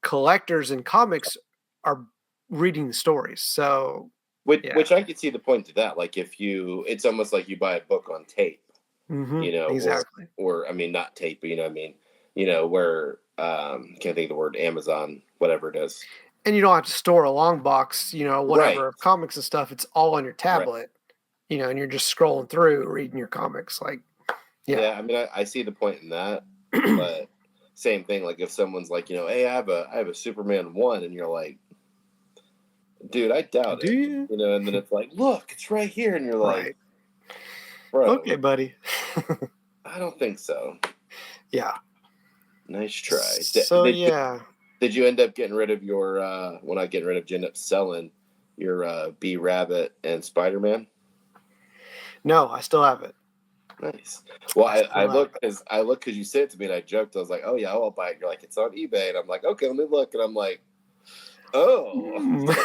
collectors and comics are reading the stories. So yeah, Which I could see the point to that. Like if it's almost like you buy a book on tape, exactly. or I mean not tape, but you know what I mean, where can't think of the word Amazon, whatever it is. And you don't have to store a long box, Right, whatever of comics and stuff. It's all on your right. tablet, and you're just scrolling through reading your comics. Like, yeah. Yeah, I mean I see the point in that, but same thing. Like if someone's like, hey, I have a Superman 1, and you're like, dude, I doubt Do it. you? And then it's like, look, it's right here, and you're like, Right. bro, Okay, buddy. I don't think so. Yeah. Nice try. So yeah. Did you end up getting rid of your well, not getting rid of, did you end up selling your B Rabbit and Spider Man? No, I still have it. Nice. Well, I still have I look because you said it to me and I joked. I was like, oh yeah, I'll buy it. You're like, it's on eBay, and I'm like, okay, let me look, and I'm like, it. oh,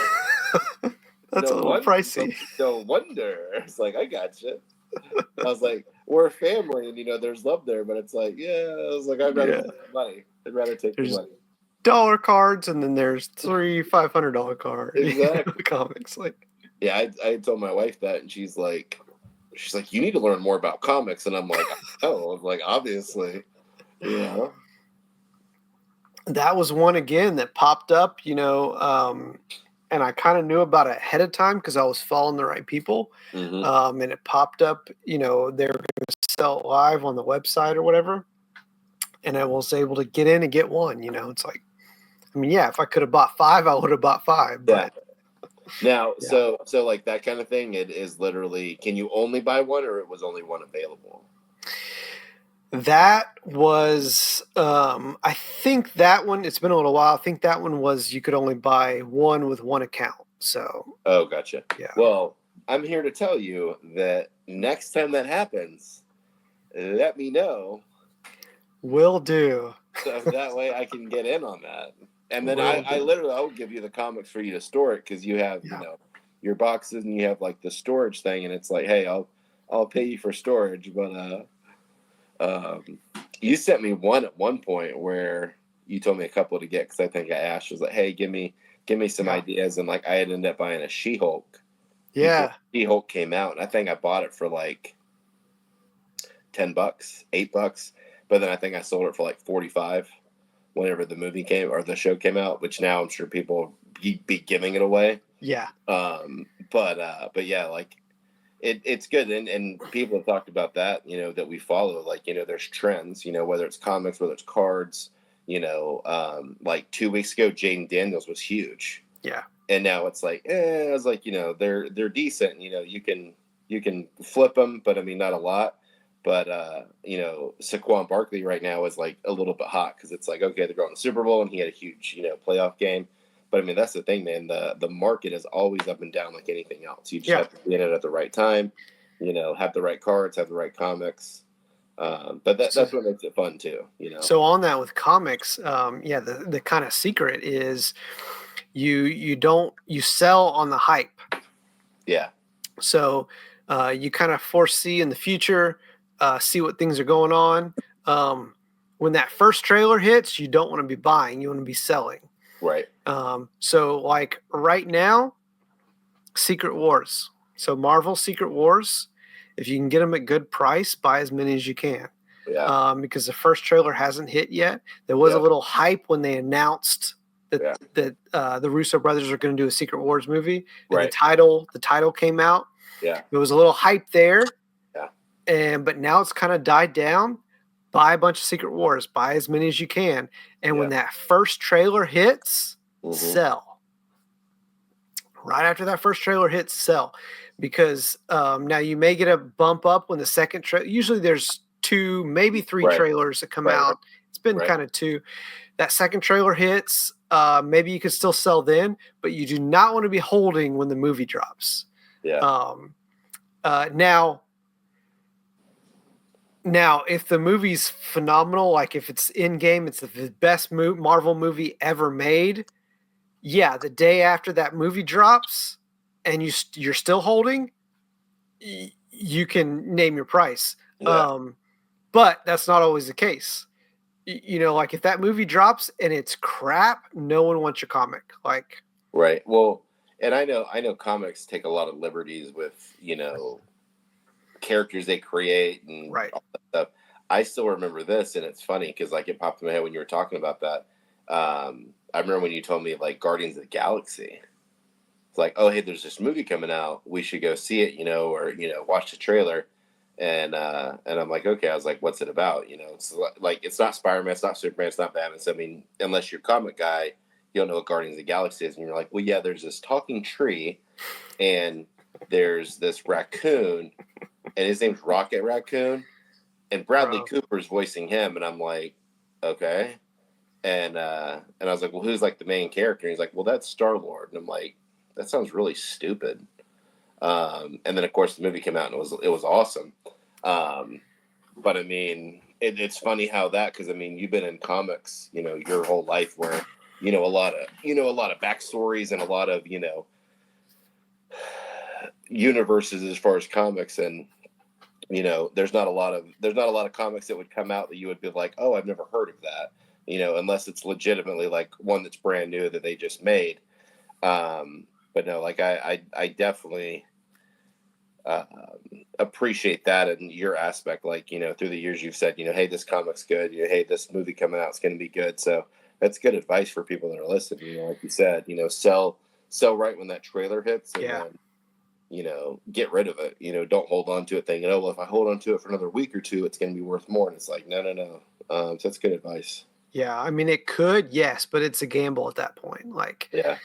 That's a little pricey. no wonder. It's like I got you. I was like, we're a family, and there's love there, but it's like, yeah, I was like, I'd rather Yeah. take the money. I'd rather take the There's money. dollar cards and then there's three $500 cards. Exactly. Comics like Yeah, I told my wife that, and she's like, you need to learn more about comics, and I'm like, oh, I'm like, obviously, yeah, that was one again that popped up, and I kind of knew about it ahead of time because I was following the right people. hmm And it popped up, they're going to sell it live on the website or whatever. And I was able to get in and get one. It's like, I mean, yeah, if I could have bought five, I would have bought five. yeah. But Now, yeah, so like that kind of thing, it is literally, can you only buy one, or it was only one available? That was, I think that one, it's been a little while. I think that one was you could only buy one with one account. So, Oh, gotcha. yeah, Well, I'm here to tell you that next time that happens, let me know will do. so that way I can get in on that. And then Will I do. literally I'll give you the comics for you to store it because you have Yeah. your boxes and you have like the storage thing and it's like hey I'll pay you for storage but you sent me one at one point where you told me a couple to get because I think I asked was like hey give me some Yeah. ideas and like I had ended up buying a She-Hulk before Yeah. She-Hulk came out and I think I bought it for like $10, $8, but then I think I sold it for like 45 whenever the movie came or the show came out, which now I'm sure people be giving it away. Yeah. But yeah, like it's good and people have talked about that, that we follow, like, there's trends, whether it's comics, whether it's cards, like 2 weeks ago, Jaden Daniels was huge. Yeah. And now it's like, I was like, they're decent, you can flip them, but I mean, not a lot. But Saquon Barkley right now is like a little bit hot because it's like okay, they're going to the Super Bowl and he had a huge playoff game. But I mean that's the thing, man. The market is always up and down like anything else. You just Yeah. have to be in it at the right time. Have the right cards, have the right comics. But So, that's what makes it fun too. so on that with comics, yeah, the kind of secret is you sell on the hype. Yeah. So you kind of foresee in the future, see what things are going on. When that first trailer hits, you don't want to be buying; you want to be selling. Right. So like right now, Secret Wars. So Marvel Secret Wars. If you can get them at good price, buy as many as you can. Yeah. Because the first trailer hasn't hit yet. There was a Yeah. little hype when they announced that Yeah. the Russo brothers are going to do a Secret Wars movie, and Right. the title came out. Yeah. There was a little hype there, Yeah. but now it's kind of died down. Buy a bunch of Secret Wars, buy as many as you can, and when Yeah. that first trailer hits, Mm-hmm. sell. Right after that first trailer hits, sell, because now you may get a bump up when the second trailer. Usually, there's two, maybe three Right. trailers that come Right. out. It's been Right. kind of two. That second trailer hits, maybe you could still sell then, but you do not want to be holding when the movie drops. Yeah. Um, now, if the movie's phenomenal, like if it's in game, it's the best Marvel movie ever made. Yeah, the day after that movie drops, and you're still holding, you can name your price. Yeah. But that's not always the case. Like if that movie drops and it's crap, no one wants your comic. Like, Right. Well, and I know comics take a lot of liberties with, characters they create and right. all that stuff. I still remember this and it's funny because like it popped in my head when you were talking about that. I remember when you told me like Guardians of the Galaxy. It's like, oh hey, there's this movie coming out. We should go see it, or watch the trailer. And I'm like, okay. I was like, what's it about? It's like it's not Spider-Man, it's not Superman, it's not Batman. So I mean, unless you're a comic guy, you don't know what Guardians of the Galaxy is, and you're like, well, yeah, there's this talking tree, and there's this raccoon, and his name's Rocket Raccoon, and Bradley Bro. Cooper's voicing him, and I'm like, okay, and I was like, well, who's like the main character? And he's like, well, that's Star Lord, and I'm like, that sounds really stupid. And then of course the movie came out and it was awesome. But I mean, it's funny how that because I mean you've been in comics, your whole life where a lot of backstories and a lot of universes as far as comics and there's not a lot of comics that would come out that you would be like, oh, I've never heard of that, unless it's legitimately like one that's brand new that they just made. But no, like I definitely uh, appreciate that and your aspect. Like through the years you've said, hey, this comic's good. Hey, this movie coming out is going to be good. So that's good advice for people that are listening. Like you said, sell right when that trailer hits, and Yeah. then get rid of it. Don't hold on to it thinking, oh, well, if I hold on to it for another week or two, it's going to be worth more. And it's like, no, no, no. So that's good advice. Yeah. I mean, it could, yes, but it's a gamble at that point. Like, Yeah.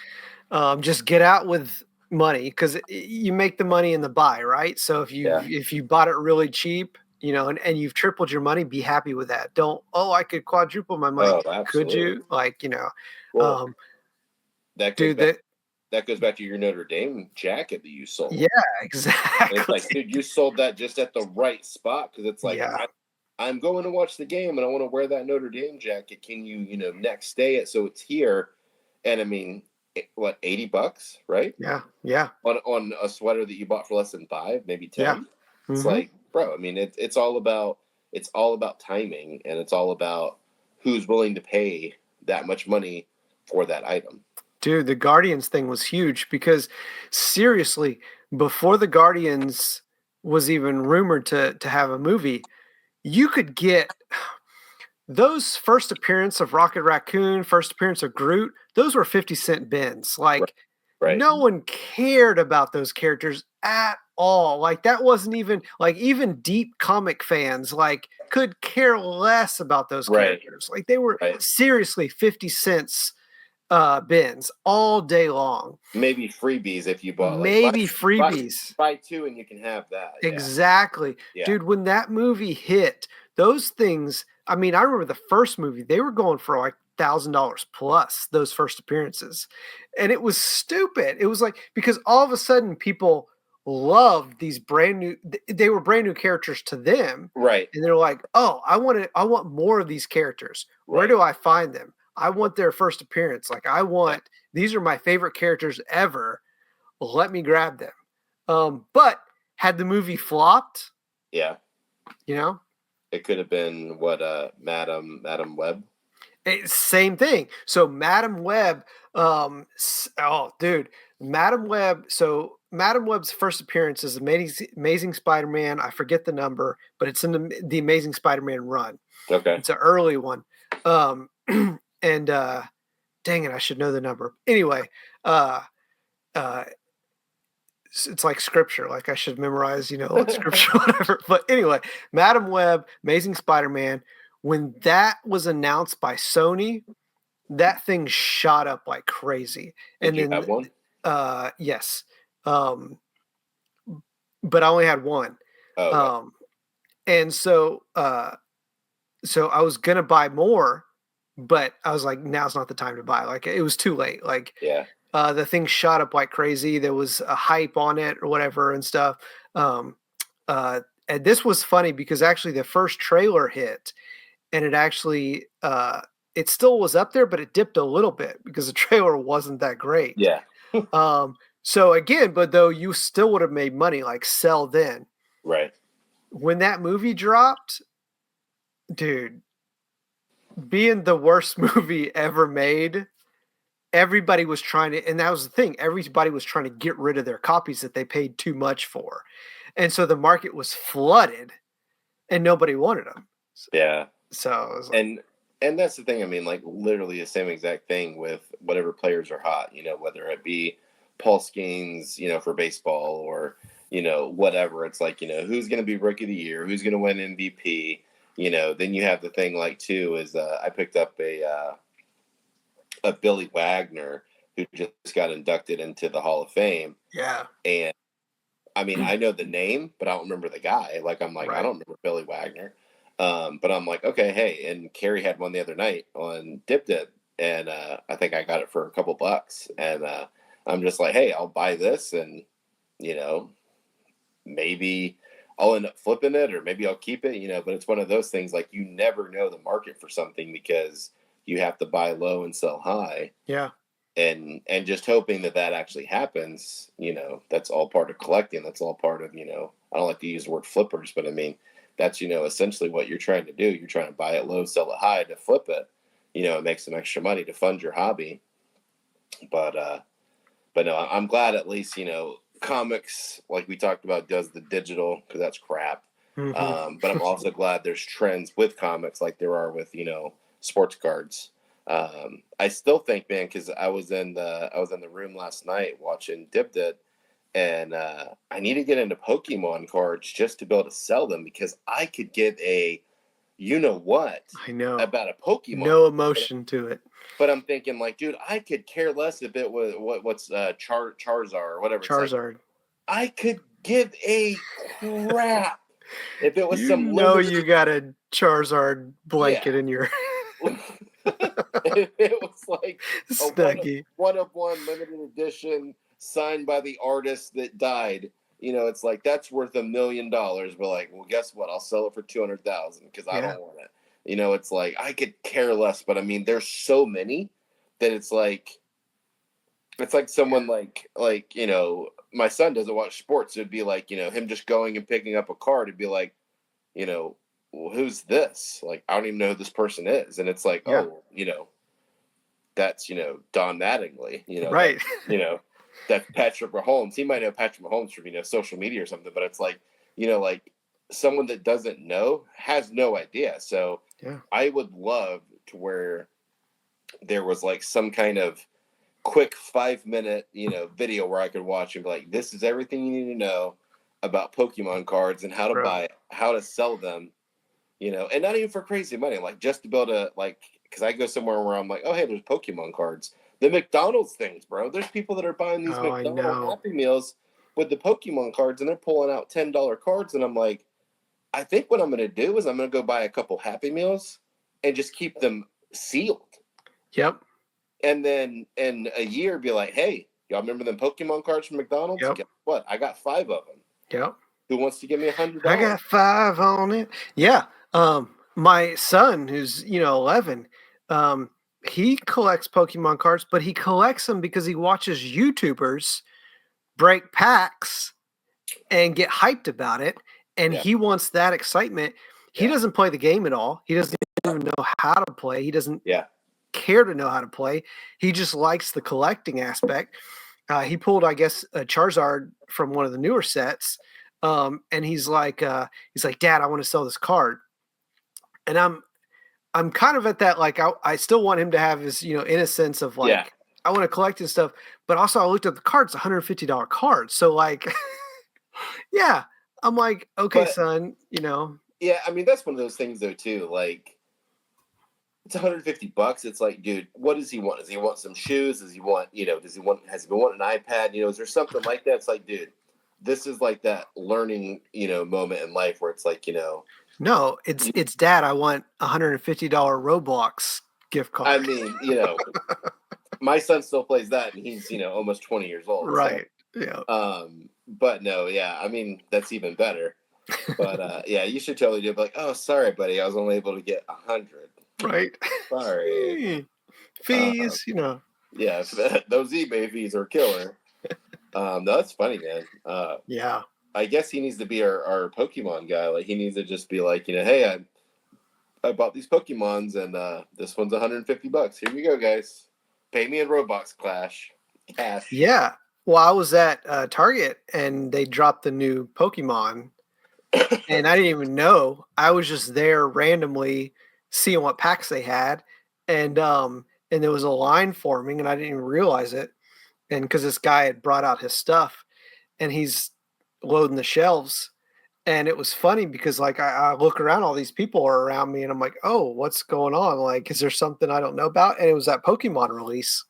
just get out with money because you make the money in the buy, right? So if you Yeah. if you bought it really cheap, and you've tripled your money, be happy with that. Don't, "Oh, I could quadruple my money." Oh, Could absolutely. you? Like, Well, um, that goes dude, back. that That goes back to your Notre Dame jacket that you yeah, sold. And it's exactly. like, dude, you sold that just at the right spot because it's like Yeah, I'm going to watch the game and I want to wear that Notre Dame jacket. Can you, next day it so it's here? And I mean, what, $80, right? yeah, yeah, On a sweater that you bought for less than five, maybe yeah. 10. It's Mhm. like, bro, I mean, it's all about timing, and it's all about who's willing to pay that much money for that item. Dude, the Guardians thing was huge because seriously, before the Guardians was even rumored to have a movie, you could get those first appearance of Rocket Raccoon, first appearance of Groot, those were 50-cent bins. Right. Like, Right. no one cared about those characters at all. Like, that wasn't even like even deep comic fans, like, could care less about those Right. characters. Like, they were Right. seriously 50 cents bins all day long. Maybe freebies if you bought like buy Maybe buy freebies. buy two and you can have that. Yeah. Exactly. Yeah. Dude, when that movie hit, those things, I mean, I remember the first movie, they were going for like $1,000 plus those first appearances. And it was stupid. It was like because all of a sudden people loved these brand new they were brand new characters to them. Right. And they're like, "Oh, I want more of these characters. Where Right. do I find them? I want their first appearance. Like I Yeah. want these are my favorite characters ever. Let me grab them." But had the movie flopped, Yeah. you know, It could have been what Madam Web. same thing. So Madam Web, oh dude, Madam Web. So Madam Web's first appearance is Amazing Spider-Man. I forget the number, but it's in the Amazing Spider-Man run. Okay. It's an early one. Um, and dang it, I should know the number. Anyway, uh, uh, it's like scripture. Like I should memorize, like scripture, whatever. But anyway, Madam Web, Amazing Spider-Man. When that was announced by Sony, that thing shot up like crazy. Did And you then, have one? yes, um, but I only had one. Oh, okay. Um, and so I was gonna buy more, but I was like, now's not the time to buy. Like it was too late. Like Yeah. the thing shot up like crazy. There was a hype on it or whatever and stuff. Um, and this was funny because actually the first trailer hit, and it still was up there, but it dipped a little bit because the trailer wasn't that great. Yeah. So again, but though you still would have made money, like sell then. Right. When that movie dropped, dude, being the worst movie ever made, everybody was trying to, and that was the thing, everybody was trying to get rid of their copies that they paid too much for. And so the market was flooded and nobody wanted them. Yeah. So it was like, And that's the thing. I mean, like literally the same exact thing with whatever players are hot. Whether it be Paul Skeens, for baseball or whatever. It's like who's going to be rookie of the year, who's going to win MVP. Then you have the thing like too is I picked up a Billy Wagner who just got inducted into the Hall of Fame, yeah, and I mean I know the name, but I don't remember the guy. Like I'm like I right. don't remember Billy Wagner. But I'm like, okay, hey, and Carrie had one the other night on Dip Dip, and I think I got it for a couple bucks, and I'm just like, hey, I'll buy this, and you know, maybe I'll end up flipping it, or maybe I'll keep it, But it's one of those things like you never know the market for something because you have to buy low and sell high, Yeah. and just hoping that actually happens. That's all part of collecting. That's all part of I don't like to use the word flippers, but I mean that's essentially what you're trying to do. You're trying to buy it low, sell it high to flip it. Make some extra money to fund your hobby. But no, I'm glad at least comics like we talked about does the digital because that's crap. Hmm. But I'm also glad there's trends with comics like there are with sports cards. I still think, man, because I was in the room last night watching Dip Dit, and I need to get into Pokemon cards just to be able to sell them because I could get a what I know. about a Pokemon, No but, emotion to it. but I'm thinking like, dude, I could care less if it was what's Charizard or whatever. It's like Charizard. I could give a crap If it was You some know limited, you got a Charizard yeah. blanket in your If it was like a Snuggie. one of one limited edition signed by the artist that died, it's like that's worth $1 million. But like, well, guess what? I'll sell it for 200,000 because I Yeah, don't want it. It's like I could care less, but I mean, there's so many that it's like yeah, someone like my son doesn't watch sports. It'd be like him just going and picking up a card. It'd be like you know, well, who's this? Like, I don't even know who this person is. And it's like, yeah. oh, that's, Don Mattingly, Right. that's Patrick Mahomes. He might know Patrick Mahomes from, social media or something, but it's like someone that doesn't know has no idea. So Yeah. I would love to where there was like some kind of quick 5 minute, video where I could watch and be like, this is everything you need to know about Pokemon cards and how to Bro. buy it, how to sell them, and not even for crazy money, like just to be able to because I go somewhere where I'm like, oh hey, there's Pokemon cards, the McDonald's things, bro. There's people that are buying these Oh, I McDonald's know. Happy Meals with the Pokemon cards, and they're pulling out $10 cards, and I'm like, I think what I'm gonna do is I'm gonna go buy a couple Happy Meals and just keep them sealed, Yep. and then in a year be like, hey, y'all remember them Pokemon cards from McDonald's? Yep. Guess what? I got 5 of them. Yep. Who wants to give me $100? I got 5 on it. Yeah. My son, who's 11, um, he collects Pokemon cards, but he collects them because he watches YouTubers break packs and get hyped about it, and Yeah, he wants that excitement. He yeah, doesn't play the game at all. He doesn't even know how to play. He doesn't yeah, care to know how to play. He just likes the collecting aspect. He pulled, I guess, a Charizard from one of the newer sets, and he's like, Dad, I want to sell this card, and I'm kind of at that like I still want him to have his innocence of yeah. like I want to collect his stuff, but also I looked at the cards, $150 cards, so like yeah, I'm like okay, But son, yeah, I mean that's one of those things though too. Like it's $150. It's like, dude, what does he want? Does he want some shoes? Does he want, has he been wanting an iPad? Is there something like that? It's like, dude, this is like that learning, moment in life where it's like, no, you, it's Dad, I want $150 Roblox gift I card. mean, my son still plays that and he's, almost 20 years old. So, Right. Yeah. but no, yeah, I mean, that's even better. But yeah, you should totally do it. Like, oh, sorry, buddy, I was only able to get 100. Right. Sorry. Fees, Yeah, those eBay fees are killer. No, that's funny, man. Yeah. I guess he needs to be our Pokemon guy. Like he needs to just be like, hey, I bought these Pokemons and this one's $150. Here you go, guys. Pay me in Roblox cash. Yeah. Well, I was at Target and they dropped the new Pokemon and I didn't even know. I was just there randomly seeing what packs they had and there was a line forming and I didn't even realize it. And because this guy had brought out his stuff and he's loading the shelves. And it was funny because like I look around, all these people are around me, and I'm like, oh, what's going on? Like, is there something I don't know about? And it was that Pokemon release.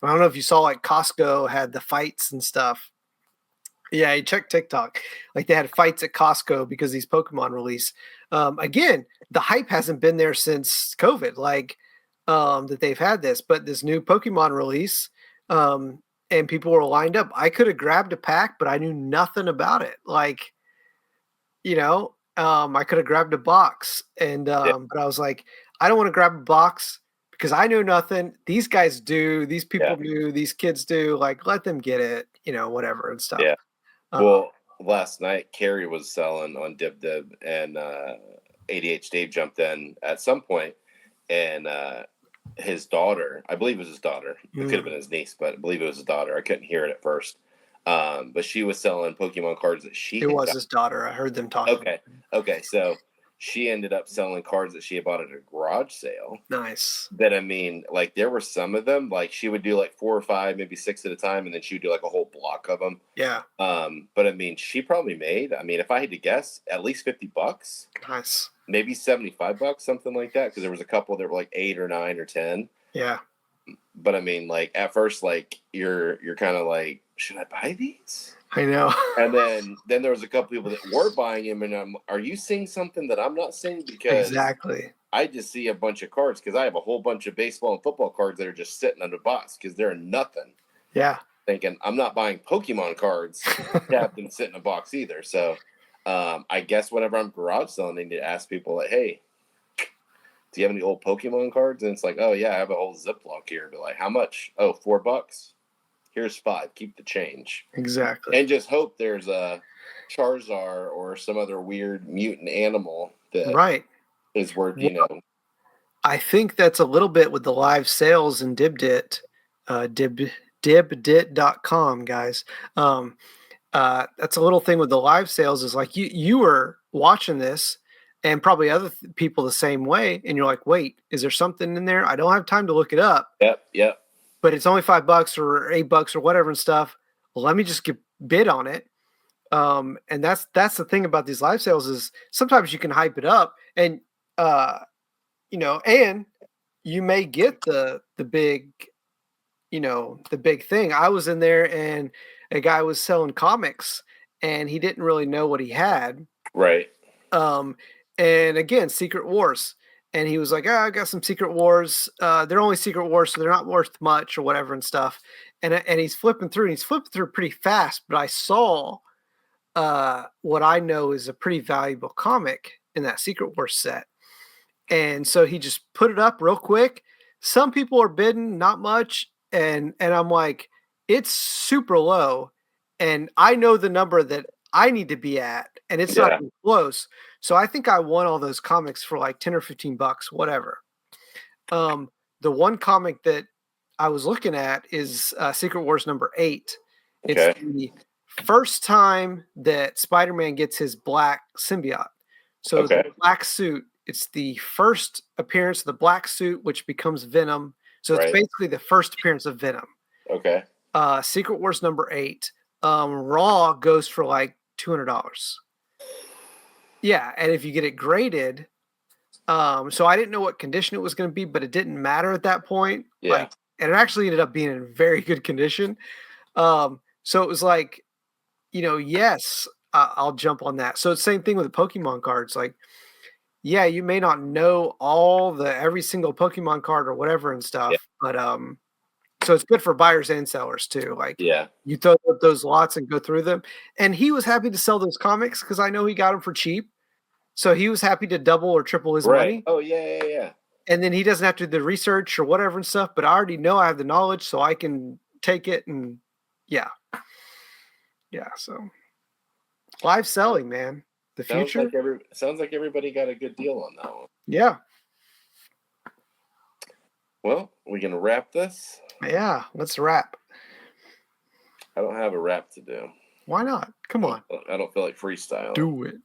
I don't know if you saw like Costco had the fights and stuff. Yeah, you check TikTok. Like they had fights at Costco because these Pokemon release. Again, the hype hasn't been there since COVID, like that they've had this, but this new Pokemon release, and people were lined up. I could have grabbed a pack, but I knew nothing about it. Like, I could have grabbed a box and Yeah, but I was like, I don't want to grab a box because I know nothing. These guys do, these yeah, people do, these kids do, like let them get it, whatever and stuff. yeah. Uh, Well, last night Carrie was selling on Dib and ADH Dave jumped in at some point and his daughter, I believe it was his daughter. It could have mm, been his niece, but I believe it was his daughter. I couldn't hear it at first. But she was selling Pokemon cards that she it had was got. his daughter. I heard them talking. Okay. Okay. So she ended up selling cards that she had bought at a garage sale. Nice. That I mean, like there were some of them, like she would do like 4 or 5, maybe 6 at a time, and then she would do like a whole block of them. Yeah. But I mean, she probably made, I mean, if I had to guess, at least $50, Nice. maybe $75, something like that. Because there was a couple that were like 8 or 9 or 10. Yeah. But I mean, like at first, like you're kind of like, should I buy these? I know. And then there was a couple people that were buying him, and are you seeing something that I'm not seeing? Because Exactly. I just see a bunch of cards because I have a whole bunch of baseball and football cards that are just sitting under box because they're nothing. Yeah. Thinking I'm not buying Pokemon cards to have them sit in a box either. So I guess whenever I'm garage selling, I need to ask people like, hey, do you have any old Pokemon cards? And it's like, oh yeah, I have a whole Ziploc here. But like, how much? Oh, $4. Here's 5. Keep the change. Exactly. And just hope there's a Charizard or some other weird mutant animal that Right. is worth, I think that's a little bit with the live sales and Dibdit, dibdit.com, guys. Um, that's a little thing with the live sales is like you were watching this and probably other people the same way, and you're like, wait, is there something in there? I don't have time to look it up, Yep. but it's only $5 or $8 or whatever and stuff. Well, let me just get bid on it. And that's the thing about these live sales is sometimes you can hype it up and and you may get the big, the big thing. I was in there and a guy was selling comics and he didn't really know what he had. Right. Um, and again, Secret Wars. And he was like, I got some Secret Wars. They're only Secret Wars, so they're not worth much or whatever and stuff. And he's flipping through and he's flipping through pretty fast, but I saw what I know is a pretty valuable comic in that Secret Wars set. And so he just put it up real quick. Some people are bidding, not much, and I'm like, it's super low, and I know the number that I need to be at, and it's not Yeah. even close. So I think I won all those comics for like 10 or $15, whatever. The one comic that I was looking at is Secret Wars number 8. It's Okay. the first time that Spider-Man gets his black symbiote. So the Okay. black suit, it's the first appearance of the black suit, which becomes Venom. So it's Right. basically the first appearance of Venom. Okay. Secret Wars number 8. Raw goes for like $200. Yeah, and if you get it graded, so I didn't know what condition it was going to be, but it didn't matter at that point. Yeah. Like, and it actually ended up being in very good condition. So it was like, yes, I'll jump on that. So it's the same thing with the Pokemon cards. Like, yeah, you may not know every single Pokemon card or whatever and Yeah. stuff, but so it's good for buyers and sellers too. Like, Yeah. you throw up those lots and go through them. And he was happy to sell those comics because I know he got them for cheap. So he was happy to double or triple his Right. money. Oh yeah. And then he doesn't have to do the research or whatever and stuff, but I already know I have the knowledge, so I can take it and yeah. Yeah, so live selling, man. The future. Sounds like everybody got a good deal on that one. Yeah. Well, we can wrap this. Yeah, let's wrap. I don't have a wrap to do. Why not? Come on. I don't feel like freestyle. Do it.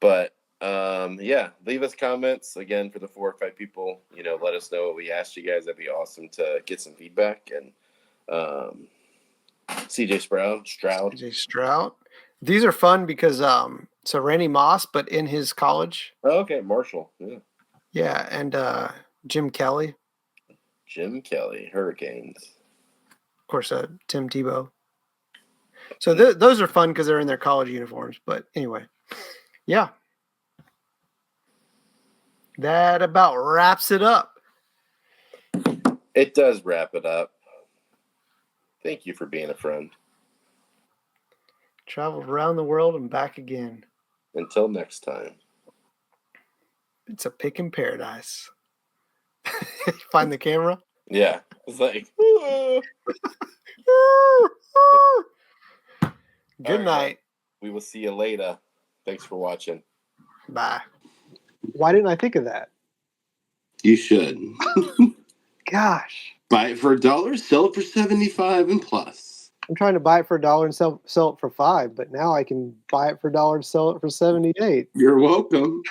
But yeah, leave us comments again for the 4 or 5 people. Let us know what we asked you guys. That'd be awesome to get some feedback. And CJ Stroud. CJ Stroud. These are fun because so Randy Moss, but in his college. Oh, okay, Marshall. Yeah. Yeah, and Jim Kelly. Jim Kelly, Hurricanes. Of course, Tim Tebow. So those are fun because they're in their college uniforms. But anyway, yeah. That about wraps it up. It does wrap it up. Thank you for being a friend. Traveled around the world and back again. Until next time. It's a Pickin paradise. Find the camera? Yeah. It's like, Good night. We will see you later. Thanks for watching. Bye. Why didn't I think of that? You should. Gosh. Buy it for $1, sell it for 75 and plus. I'm trying to buy it for $1 and sell it for $5, but now I can buy it for $1 and sell it for 78. You're welcome.